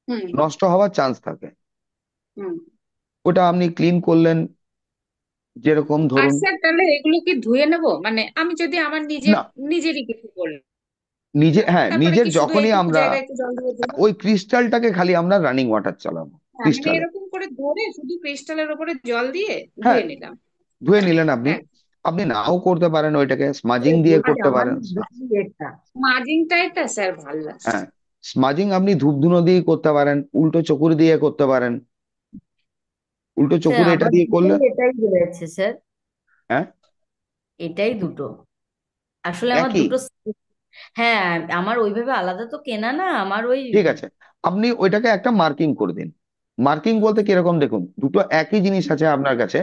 [SPEAKER 2] হুম
[SPEAKER 1] নষ্ট হওয়ার চান্স থাকে।
[SPEAKER 2] হুম।
[SPEAKER 1] ওটা আপনি ক্লিন করলেন, যেরকম
[SPEAKER 2] আর
[SPEAKER 1] ধরুন,
[SPEAKER 2] স্যার তাহলে এগুলো কি ধুয়ে নেব, মানে আমি যদি আমার নিজের
[SPEAKER 1] না,
[SPEAKER 2] নিজেরই কিছু করলাম,
[SPEAKER 1] নিজে, হ্যাঁ,
[SPEAKER 2] তারপরে
[SPEAKER 1] নিজের
[SPEAKER 2] কি শুধু
[SPEAKER 1] যখনই
[SPEAKER 2] এইটুকু
[SPEAKER 1] আমরা
[SPEAKER 2] জায়গায় একটু জল দিয়ে দেবো?
[SPEAKER 1] ওই ক্রিস্টালটাকে খালি আমরা রানিং ওয়াটার চালাবো,
[SPEAKER 2] হ্যাঁ, মানে
[SPEAKER 1] ক্রিস্টালে।
[SPEAKER 2] এরকম করে ধরে শুধু ক্রিস্টালের উপরে জল দিয়ে
[SPEAKER 1] হ্যাঁ,
[SPEAKER 2] ধুয়ে নিলাম।
[SPEAKER 1] ধুয়ে নিলেন আপনি।
[SPEAKER 2] হ্যাঁ,
[SPEAKER 1] আপনি নাও করতে পারেন, ওইটাকে স্মাজিং
[SPEAKER 3] এই
[SPEAKER 1] দিয়ে
[SPEAKER 3] বলছি
[SPEAKER 1] করতে
[SPEAKER 3] আমার
[SPEAKER 1] পারেন।
[SPEAKER 3] না বেশি এটা
[SPEAKER 2] মার্জিনটা এটা স্যার ভালো লাগছে।
[SPEAKER 1] হ্যাঁ, স্মাজিং আপনি ধূপ ধুনো দিয়ে করতে পারেন, উল্টো চকুর দিয়ে করতে পারেন। উল্টো
[SPEAKER 3] স্যার
[SPEAKER 1] চকুরে এটা
[SPEAKER 3] আমার
[SPEAKER 1] দিয়ে করলে,
[SPEAKER 3] দুটোই এটাই রয়েছে স্যার,
[SPEAKER 1] হ্যাঁ,
[SPEAKER 3] এটাই দুটো, আসলে আমার
[SPEAKER 1] একই।
[SPEAKER 3] দুটো। হ্যাঁ, আমার ওইভাবে আলাদা তো কেনা না, আমার ওই
[SPEAKER 1] ঠিক আছে, আপনি ওইটাকে একটা মার্কিং করে দিন। মার্কিং বলতে কিরকম, দেখুন দুটো একই জিনিস আছে আপনার কাছে।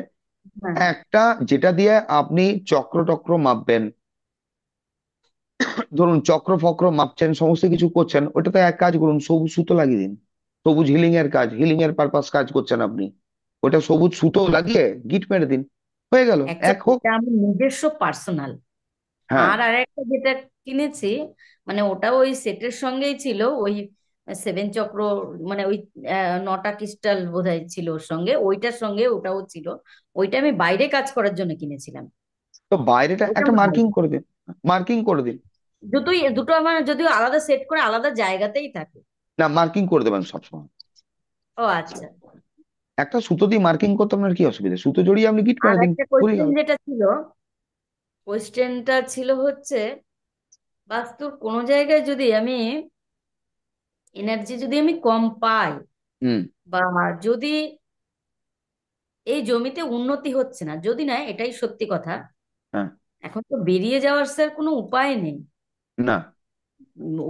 [SPEAKER 3] হ্যাঁ
[SPEAKER 1] একটা যেটা দিয়ে আপনি চক্র টক্র মাপবেন, ধরুন চক্র ফক্র মাপছেন, সমস্ত কিছু করছেন, ওটাতে এক কাজ করুন, সবুজ সুতো লাগিয়ে দিন। সবুজ হিলিং এর কাজ, হিলিং এর পারপাস কাজ করছেন আপনি, ওটা সবুজ সুতো লাগিয়ে গিট মেরে দিন, হয়ে গেল, এক
[SPEAKER 3] অ্যাকচুয়ালি
[SPEAKER 1] হোক।
[SPEAKER 3] এটা আমার নিজস্ব পার্সোনাল।
[SPEAKER 1] হ্যাঁ।
[SPEAKER 3] আর আরেকটা যেটা কিনেছি, মানে ওটা ওই সেটের সঙ্গেই ছিল, ওই সেভেন চক্র, মানে ওই নটা ক্রিস্টাল বোধহয় ছিল ওর সঙ্গে, ওইটার সঙ্গে ওটাও ছিল। ওইটা আমি বাইরে কাজ করার জন্য কিনেছিলাম।
[SPEAKER 1] তো বাইরেটা
[SPEAKER 3] ওইটা
[SPEAKER 1] একটা
[SPEAKER 3] ভালো।
[SPEAKER 1] মার্কিং করে দিন, মার্কিং করে দিন।
[SPEAKER 3] দুটোই, দুটো আমার যদিও আলাদা সেট করে আলাদা জায়গাতেই থাকে।
[SPEAKER 1] না, মার্কিং করে দেবেন সবসময়।
[SPEAKER 3] ও আচ্ছা।
[SPEAKER 1] একটা সুতো দিয়ে মার্কিং করতে আপনার কি অসুবিধা, সুতো জড়িয়ে আপনি গিট
[SPEAKER 3] আর
[SPEAKER 1] মেরে দিন,
[SPEAKER 3] একটা
[SPEAKER 1] হয়ে
[SPEAKER 3] কোয়েশ্চেন
[SPEAKER 1] গেল।
[SPEAKER 3] যেটা ছিল, কোয়েশ্চেনটা ছিল হচ্ছে, বাস্তুর কোনো জায়গায় যদি আমি এনার্জি যদি আমি কম পাই,
[SPEAKER 1] হুম।
[SPEAKER 3] বা যদি এই জমিতে উন্নতি হচ্ছে না, যদি না, এটাই সত্যি কথা,
[SPEAKER 1] হ্যাঁ।
[SPEAKER 3] এখন তো বেরিয়ে যাওয়ার স্যার কোনো উপায় নেই।
[SPEAKER 1] না।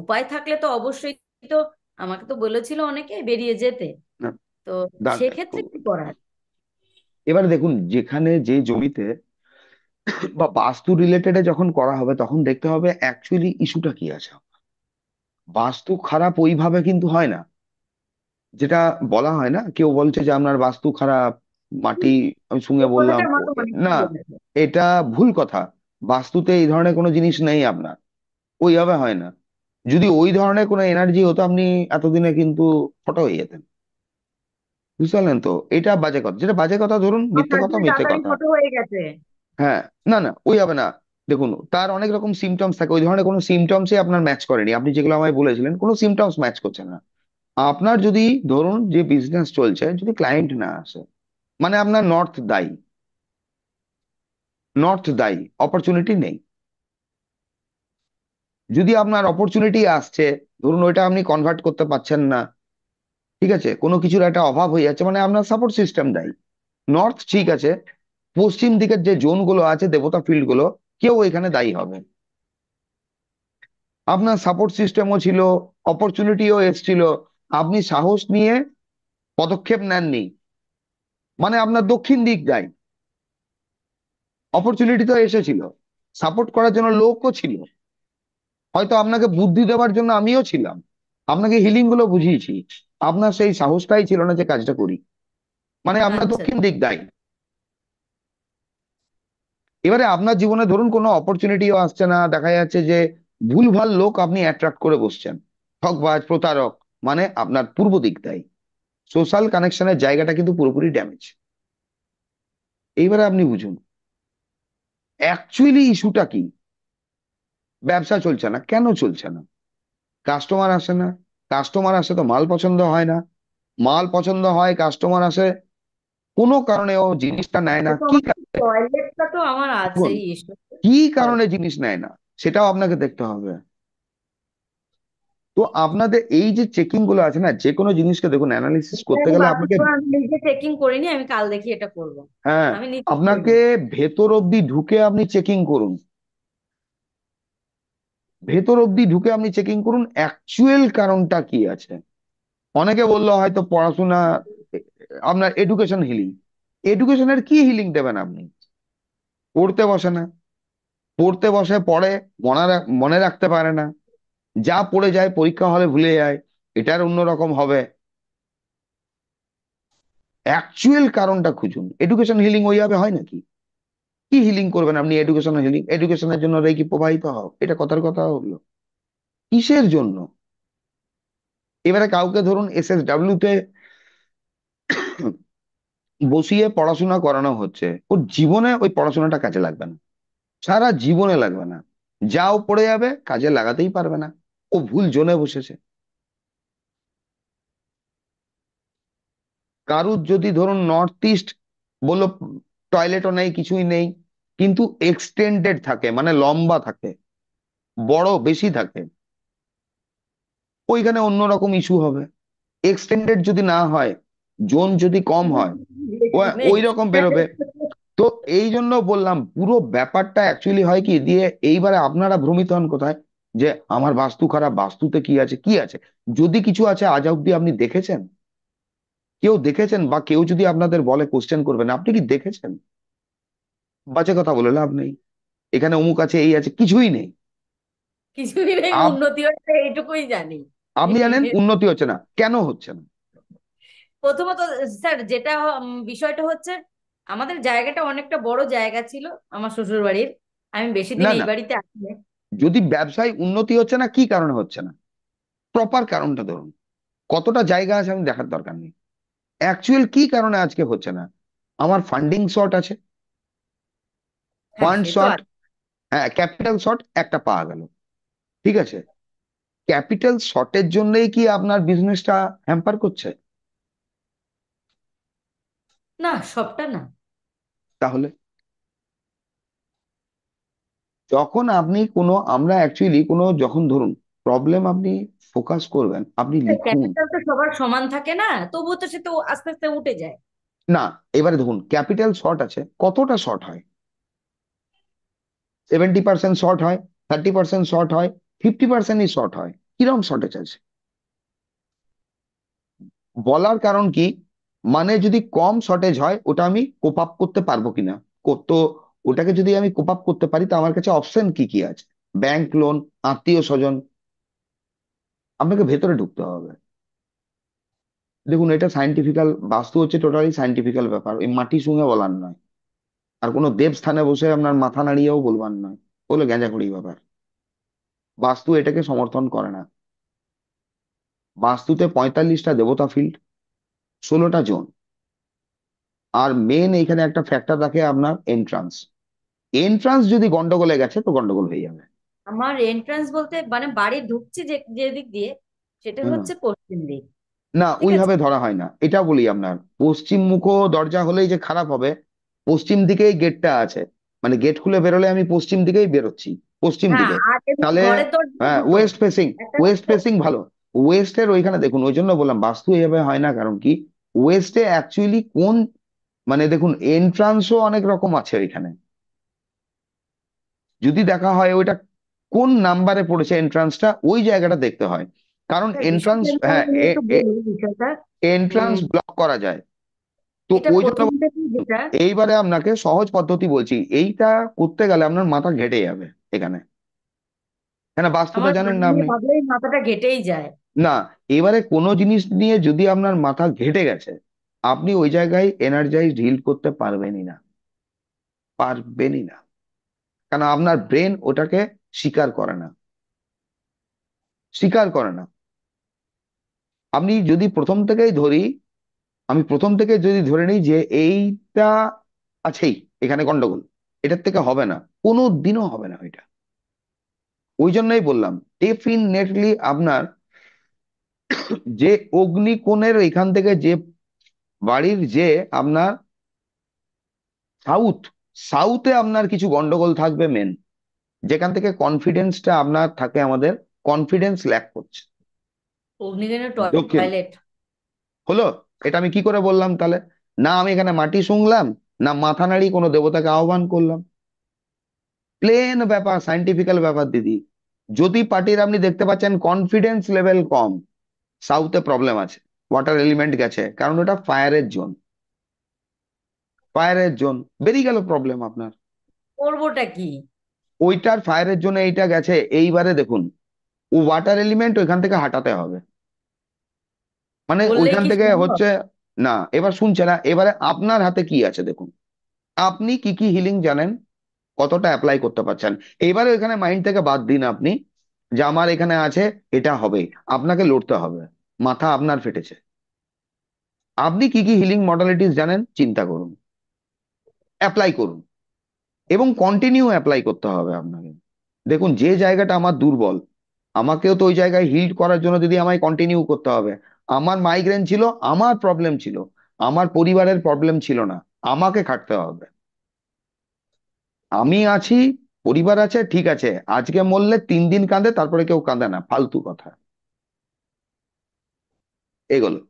[SPEAKER 3] উপায় থাকলে তো অবশ্যই, তো আমাকে তো বলেছিল অনেকে বেরিয়ে যেতে,
[SPEAKER 1] না।
[SPEAKER 3] তো
[SPEAKER 1] দাঁড়-
[SPEAKER 3] সেক্ষেত্রে কি করার?
[SPEAKER 1] এবার দেখুন, যেখানে যে জমিতে বা বাস্তু রিলেটেড যখন করা হবে, তখন দেখতে হবে অ্যাকচুয়ালি ইস্যুটা কি আছে। বাস্তু খারাপ ওইভাবে কিন্তু হয় না, যেটা বলা হয় না, কেউ বলছে যে আপনার বাস্তু খারাপ, মাটি, আমি শুনে
[SPEAKER 3] এই
[SPEAKER 1] বললাম
[SPEAKER 3] কথাটা আমার তো অনেকে
[SPEAKER 1] না,
[SPEAKER 3] বলেছে।
[SPEAKER 1] এটা ভুল কথা। বাস্তুতে এই ধরনের কোনো জিনিস নেই আপনার, ওইভাবে হয় না। যদি ওই ধরনের কোনো এনার্জি হতো, আপনি এতদিনে কিন্তু ফটো হয়ে যেতেন। বুঝতে পারলেন তো, এটা বাজে কথা, যেটা বাজে কথা ধরুন,
[SPEAKER 3] আমার
[SPEAKER 1] মিথ্যে কথা,
[SPEAKER 3] হাজবেন্ড
[SPEAKER 1] মিথ্যে
[SPEAKER 3] তাড়াতাড়ি
[SPEAKER 1] কথা।
[SPEAKER 3] ছোট হয়ে গেছে।
[SPEAKER 1] হ্যাঁ। না, না, ওই হবে না। দেখুন, তার অনেক রকম সিমটমস থাকে, ওই ধরনের কোনো সিমটমসই আপনার ম্যাচ করেনি, আপনি যেগুলো আমায় বলেছিলেন কোনো সিমটমস ম্যাচ করছে না। আপনার যদি ধরুন যে বিজনেস চলছে, যদি ক্লায়েন্ট না আসে, মানে আপনার নর্থ দায়ী, নর্থ দায়ী, অপরচুনিটি নেই। যদি আপনার অপরচুনিটি আসছে, ধরুন ওইটা আপনি কনভার্ট করতে পারছেন না, ঠিক আছে, কোনো কিছুর একটা অভাব হয়ে যাচ্ছে, মানে আপনার সাপোর্ট সিস্টেম দায়ী। নর্থ ঠিক আছে, পশ্চিম দিকের যে জোন গুলো আছে, দেবতা ফিল্ড গুলো, কেউ এখানে দায়ী হবে। আপনার সাপোর্ট সিস্টেমও ছিল, অপরচুনিটিও এসছিল, আপনি সাহস নিয়ে পদক্ষেপ নেননি, মানে আপনার দক্ষিণ দিক দায়ী। অপরচুনিটি তো এসেছিল, সাপোর্ট করার জন্য লোকও ছিল, হয়তো আপনাকে বুদ্ধি দেওয়ার জন্য আমিও ছিলাম, আপনাকে হিলিং গুলো বুঝিয়েছি, আপনার সেই সাহসটাই ছিল না যে কাজটা করি, মানে আপনার
[SPEAKER 3] আচ্ছা।
[SPEAKER 1] দক্ষিণ দিক দায়ী। এবারে আপনার জীবনে ধরুন কোনো অপরচুনিটিও আসছে না, দেখা যাচ্ছে যে ভুলভাল লোক আপনি অ্যাট্রাক্ট করে বসছেন, ঠকবাজ প্রতারক, মানে আপনার পূর্ব দিক দায়ী। সোশ্যাল কানেকশনের জায়গাটা কিন্তু পুরোপুরি ড্যামেজ। এইবারে আপনি বুঝুন অ্যাকচুয়ালি ইস্যুটা কি। ব্যবসা চলছে না, কেন চলছে না? কাস্টমার আসে না, কাস্টমার আসে তো মাল পছন্দ হয় না, মাল পছন্দ হয়, কাস্টমার আসে, কোনো কারণে ও জিনিসটা নেয় না,
[SPEAKER 3] তো
[SPEAKER 1] কি
[SPEAKER 3] আমার টয়লেটটা তো আমার
[SPEAKER 1] কারণ,
[SPEAKER 3] আছেই ইস্যু।
[SPEAKER 1] কি কারণে জিনিস নেয় না, সেটাও আপনাকে দেখতে হবে। তো আপনাদের এই যে চেকিং গুলো আছে না, যে কোনো জিনিসকে দেখুন অ্যানালিসিস করতে গেলে আপনাকে,
[SPEAKER 3] আমি নিজে চেকিং করিনি, আমি কাল দেখি এটা করব।
[SPEAKER 1] হ্যাঁ,
[SPEAKER 3] আমি নিজে করবো।
[SPEAKER 1] আপনাকে ভেতর অব্দি ঢুকে আপনি চেকিং করুন, ভেতর অব্দি ঢুকে আপনি চেকিং করুন অ্যাকচুয়াল কারণটা কি আছে। অনেকে বললো হয়তো পড়াশোনা, আপনার এডুকেশন হিলিং, এডুকেশনের কি হিলিং দেবেন আপনি? পড়তে বসে না, পড়তে বসে পড়ে, মনে রাখতে পারে না, যা পড়ে যায় পরীক্ষা হলে ভুলে যায়, এটার অন্যরকম হবে। অ্যাকচুয়াল কারণটা খুঁজুন। এডুকেশন হিলিং ওইভাবে হয় নাকি? কি হিলিং করবেন আপনি? এডুকেশন হিলিং, এডুকেশনের জন্য কি প্রবাহিত হও, এটা কথার কথা হলো? কিসের জন্য? এবারে কাউকে ধরুন এসএসডাব্লিউ তে বসিয়ে পড়াশোনা করানো হচ্ছে, ওর জীবনে ওই পড়াশোনাটা কাজে লাগবে না, সারা জীবনে লাগবে না, যাও পড়ে যাবে, কাজে লাগাতেই পারবে না, ও ভুল জোনে বসেছে। কারুর যদি ধরুন নর্থ ইস্ট বললো, টয়লেটও নেই, কিছুই নেই, কিন্তু এক্সটেন্ডেড থাকে, মানে লম্বা থাকে, বড় বেশি থাকে, ওইখানে অন্যরকম ইস্যু হবে। এক্সটেন্ডেড যদি না হয়, জোন যদি কম হয়, ও ওই রকম বেরোবে। তো এই জন্য বললাম পুরো ব্যাপারটা অ্যাকচুয়ালি হয় কি দিয়ে, এইবারে আপনারা ভ্রমিত হন কোথায়, যে আমার বাস্তু খারাপ, বাস্তুতে কি আছে, কি আছে? যদি কিছু আছে আজ অব্দি আপনি দেখেছেন? কেউ দেখেছেন? বা কেউ যদি আপনাদের বলে কোশ্চেন করবেন, আপনি কি দেখেছেন? বাজে কথা বলে লাভ নেই, এখানে অমুক আছে, এই আছে, কিছুই নেই।
[SPEAKER 3] কিছুই নেই,
[SPEAKER 1] আপ-
[SPEAKER 3] উন্নতি হচ্ছে এইটুকুই জানি।
[SPEAKER 1] আপনি জানেন উন্নতি হচ্ছে না, কেন হচ্ছে না?
[SPEAKER 3] প্রথমত স্যার যেটা বিষয়টা হচ্ছে, আমাদের জায়গাটা অনেকটা বড় জায়গা ছিল আমার শ্বশুর বাড়ির। আমি বেশি দিন
[SPEAKER 1] না
[SPEAKER 3] এই
[SPEAKER 1] না,
[SPEAKER 3] বাড়িতে আসিনি।
[SPEAKER 1] যদি ব্যবসায় উন্নতি হচ্ছে না, কি কারণে হচ্ছে না? প্রপার কারণটা ধরুন, কতটা জায়গা আছে আমি দেখার দরকার নেই, অ্যাকচুয়াল কি কারণে আজকে হচ্ছে না? আমার ফান্ডিং শর্ট আছে,
[SPEAKER 3] হ্যাঁ,
[SPEAKER 1] ফান্ড
[SPEAKER 3] সে তো
[SPEAKER 1] শর্ট,
[SPEAKER 3] আছে।
[SPEAKER 1] হ্যাঁ, ক্যাপিটাল শর্ট একটা পাওয়া গেল, ঠিক আছে, ক্যাপিটাল শর্টের জন্যই কি আপনার বিজনেসটা হ্যাম্পার করছে?
[SPEAKER 3] না, সবটা না।
[SPEAKER 1] তাহলে যখন আপনি কোনো, আমরা অ্যাকচুয়ালি কোনো, যখন ধরুন প্রবলেম আপনি ফোকাস করবেন, আপনি লিখুন।
[SPEAKER 3] ক্যাপিটাল তো সবার সমান থাকে না, তবুও তো সে তো আস্তে আস্তে উঠে যায়।
[SPEAKER 1] না, এবারে দেখুন ক্যাপিটাল শর্ট আছে, কতটা শর্ট হয়? 70% শর্ট হয়, 30% শর্ট হয়, 50%ই শর্ট হয়, কিরকম শর্টেজ আছে? বলার কারণ কি, মানে যদি কম শর্টেজ হয় ওটা আমি কোপ আপ করতে পারবো কিনা, তো ওটাকে যদি আমি কোপ আপ করতে পারি, তো আমার কাছে অপশন কি কি আছে? ব্যাংক লোন, আত্মীয় স্বজন, আপনাকে ভেতরে ঢুকতে হবে। দেখুন এটা সাইন্টিফিক্যাল, বাস্তু হচ্ছে টোটালি সাইন্টিফিক্যাল ব্যাপার, ওই মাটি সঙ্গে বলার নয়, আর কোনো দেব স্থানে বসে আপনার মাথা নাড়িয়েও বলবার নয়, বলে গ্যাঁজাখড়ি ব্যাপার। বাস্তু এটাকে সমর্থন করে না। বাস্তুতে 45টা দেবতা ফিল্ড, 16টা জোন, আর মেন এখানে একটা ফ্যাক্টর রাখে আপনার এন্ট্রান্স। এন্ট্রান্স যদি গন্ডগোলে গেছে তো গন্ডগোল হয়ে যাবে।
[SPEAKER 3] আমার এন্ট্রান্স বলতে মানে বাড়ি ঢুকছি যে যে দিক দিয়ে, সেটা
[SPEAKER 1] হুম।
[SPEAKER 3] হচ্ছে পশ্চিম দিক।
[SPEAKER 1] না,
[SPEAKER 3] ঠিক আছে।
[SPEAKER 1] ওইভাবে ধরা হয় না, এটা বলি আপনার, পশ্চিম মুখো দরজা হলেই যে খারাপ হবে? পশ্চিম দিকেই গেটটা আছে, মানে গেট খুলে বেরোলে আমি পশ্চিম দিকেই বেরোচ্ছি, পশ্চিম
[SPEAKER 3] হ্যাঁ,
[SPEAKER 1] দিকে।
[SPEAKER 3] আর এমনি
[SPEAKER 1] তাহলে
[SPEAKER 3] ঘরের দরজা
[SPEAKER 1] হ্যাঁ,
[SPEAKER 3] দুটো,
[SPEAKER 1] ওয়েস্ট ফেসিং,
[SPEAKER 3] একটা
[SPEAKER 1] ওয়েস্ট ফেসিং ভালো। ওয়েস্টের ওইখানে দেখুন, ওই জন্য বললাম বাস্তু এভাবে হয় না, কারণ কি ওয়েস্টে অ্যাকচুয়ালি কোন, মানে দেখুন এন্ট্রান্সও অনেক রকম আছে ওইখানে। যদি দেখা হয় ওইটা কোন নাম্বারে পড়েছে এন্ট্রান্সটা, ওই জায়গাটা দেখতে হয়। কারণ
[SPEAKER 3] একটা
[SPEAKER 1] এন্ট্রান্স,
[SPEAKER 3] বিষয়টা আমি
[SPEAKER 1] হ্যাঁ,
[SPEAKER 3] তাহলে একটু বলি বিষয়টা।
[SPEAKER 1] এন্ট্রান্স
[SPEAKER 3] উম,
[SPEAKER 1] ব্লক করা যায়। তো
[SPEAKER 3] এটা
[SPEAKER 1] ওই জন্য
[SPEAKER 3] প্রথম থেকে যেটা,
[SPEAKER 1] এইবারে আপনাকে সহজ পদ্ধতি বলছি, এইটা করতে গেলে আপনার মাথা ঘেটে যাবে এখানে, কেন বাস্তুটা
[SPEAKER 3] আমার
[SPEAKER 1] জানেন
[SPEAKER 3] মানে
[SPEAKER 1] না
[SPEAKER 3] নিয়ে
[SPEAKER 1] আপনি।
[SPEAKER 3] ভাবলেই মাথাটা ঘেটেই যায়।
[SPEAKER 1] না, এবারে কোনো জিনিস নিয়ে যদি আপনার মাথা ঘেটে গেছে, আপনি ওই জায়গায় এনার্জাইজ হিল করতে পারবেনই না, পারবেনই না। কারণ আপনার ব্রেন ওটাকে স্বীকার করে না, স্বীকার করে না। আপনি যদি প্রথম থেকেই ধরি, আমি প্রথম থেকে যদি ধরে নিই যে এইটা আছেই, এখানে গন্ডগোল, এটার থেকে হবে না, কোনো দিনও হবে না ওইটা। ওই জন্যই বললাম ডেফিনেটলি আপনার যে অগ্নিকোণের এখান থেকে যে বাড়ির যে আপনার সাউথ, সাউথে আপনার কিছু গন্ডগোল থাকবে মেন, যেখান থেকে কনফিডেন্সটা আপনার থাকে, আমাদের কনফিডেন্স ল্যাক করছে।
[SPEAKER 3] অগ্নিগণের
[SPEAKER 1] দক্ষিণ,
[SPEAKER 3] টয়লেট।
[SPEAKER 1] হলো? এটা আমি কি করে বললাম তাহলে? না আমি এখানে মাটি শুংলাম, না মাথা নাড়ি কোনো দেবতাকে আহ্বান করলাম, প্লেন ব্যাপার, সাইন্টিফিক্যাল ব্যাপার দিদি। যদি পার্টির আপনি দেখতে পাচ্ছেন কনফিডেন্স লেভেল কম, সাউথে প্রবলেম আছে, ওয়াটার এলিমেন্ট গেছে, কারণ ওটা ফায়ারের জোন, ফায়ারের জোন বেরিয়ে গেল, প্রবলেম আপনার।
[SPEAKER 3] করবোটা কি?
[SPEAKER 1] ওইটার ফায়ারের জন্য এইটা গেছে, এইবারে দেখুন ও ওয়াটার এলিমেন্ট ওইখান থেকে হাঁটাতে হবে, মানে
[SPEAKER 3] বললেই
[SPEAKER 1] ওইখান
[SPEAKER 3] কি
[SPEAKER 1] থেকে
[SPEAKER 3] সম্ভব?
[SPEAKER 1] হচ্ছে না। এবার শুনছে না, এবারে আপনার হাতে কি আছে দেখুন, আপনি কি কি হিলিং জানেন, কতটা অ্যাপ্লাই করতে পারছেন। এবারে ওইখানে মাইন্ড থেকে বাদ দিন আপনি, যে আমার এখানে আছে, এটা হবে, আপনাকে লড়তে হবে, মাথা আপনার ফেটেছে। আপনি কি কি হিলিং মডালিটিস জানেন চিন্তা করুন, অ্যাপ্লাই করুন, এবং কন্টিনিউ অ্যাপ্লাই করতে হবে আপনাকে। দেখুন যে জায়গাটা আমার দুর্বল, আমাকেও তো ওই জায়গায় হিল করার জন্য দিদি আমায় কন্টিনিউ করতে হবে। আমার মাইগ্রেন ছিল, আমার প্রবলেম ছিল, আমার পরিবারের প্রবলেম ছিল না, আমাকে খাটতে হবে। আমি আছি, পরিবার আছে, ঠিক আছে, আজকে মরলে 3 দিন কাঁদে, তারপরে কেউ কাঁদে না, ফালতু কথা এগুলো।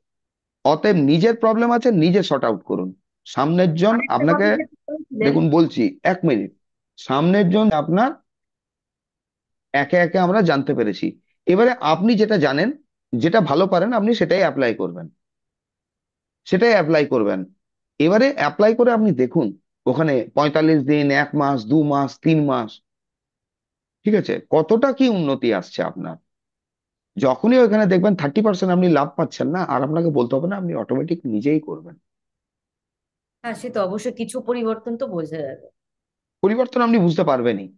[SPEAKER 1] অতএব নিজের প্রবলেম আছে, নিজে সর্ট আউট করুন। সামনের জন
[SPEAKER 3] আরেকটা
[SPEAKER 1] আপনাকে,
[SPEAKER 3] কথা যেটা বলেছিলেন,
[SPEAKER 1] দেখুন বলছি 1 মিনিট, সামনের জন আপনার একে একে আমরা জানতে পেরেছি। এবারে আপনি যেটা জানেন, যেটা ভালো পারেন, আপনি সেটাই অ্যাপ্লাই করবেন, সেটাই অ্যাপ্লাই করবেন। এবারে অ্যাপ্লাই করে আপনি দেখুন ওখানে 45 দিন, 1 মাস, 2 মাস, 3 মাস, ঠিক আছে, কতটা কি উন্নতি আসছে আপনার। যখনই ওখানে দেখবেন 30% আপনি লাভ পাচ্ছেন না, আর আপনাকে বলতে হবে না, আপনি অটোমেটিক নিজেই করবেন।
[SPEAKER 3] হ্যাঁ সে তো অবশ্যই কিছু পরিবর্তন তো বোঝা যাবে।
[SPEAKER 1] পরিবর্তন আপনি বুঝতে পারবেনই,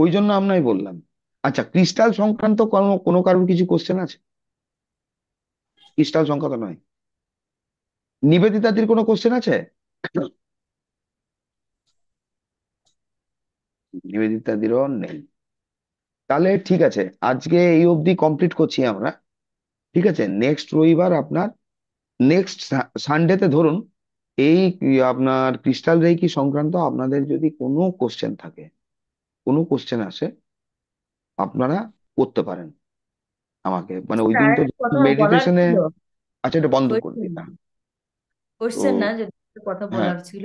[SPEAKER 1] ওই জন্য আপনাকে বললাম। আচ্ছা, ক্রিস্টাল সংক্রান্ত কোনো কোনো কারোর কিছু কোশ্চেন আছে? ক্রিস্টাল সংক্রান্ত নয়, নিবেদিতাদির কোনো কোশ্চেন আছে? নিবেদিতাদিরও নেই। তাহলে ঠিক আছে, আজকে এই অবধি কমপ্লিট করছি আমরা। ঠিক আছে, নেক্সট রবিবার আপনার, নেক্সট সানডেতে ধরুন, এই আপনার ক্রিস্টাল রেকি সংক্রান্ত আপনাদের যদি কোনো কোশ্চেন থাকে, কোনো কোশ্চেন আসে, আপনারা করতে পারেন আমাকে, মানে ওই
[SPEAKER 3] আর
[SPEAKER 1] দিন তো
[SPEAKER 3] একটা কথা বলার
[SPEAKER 1] মেডিটেশনে।
[SPEAKER 3] ছিল।
[SPEAKER 1] আচ্ছা, এটা বন্ধ করে
[SPEAKER 3] কোয়েশ্চেন
[SPEAKER 1] দিন
[SPEAKER 3] না,
[SPEAKER 1] না। তো
[SPEAKER 3] কোয়েশ্চেন না, যদি একটা কথা
[SPEAKER 1] হ্যাঁ,
[SPEAKER 3] বলার ছিল।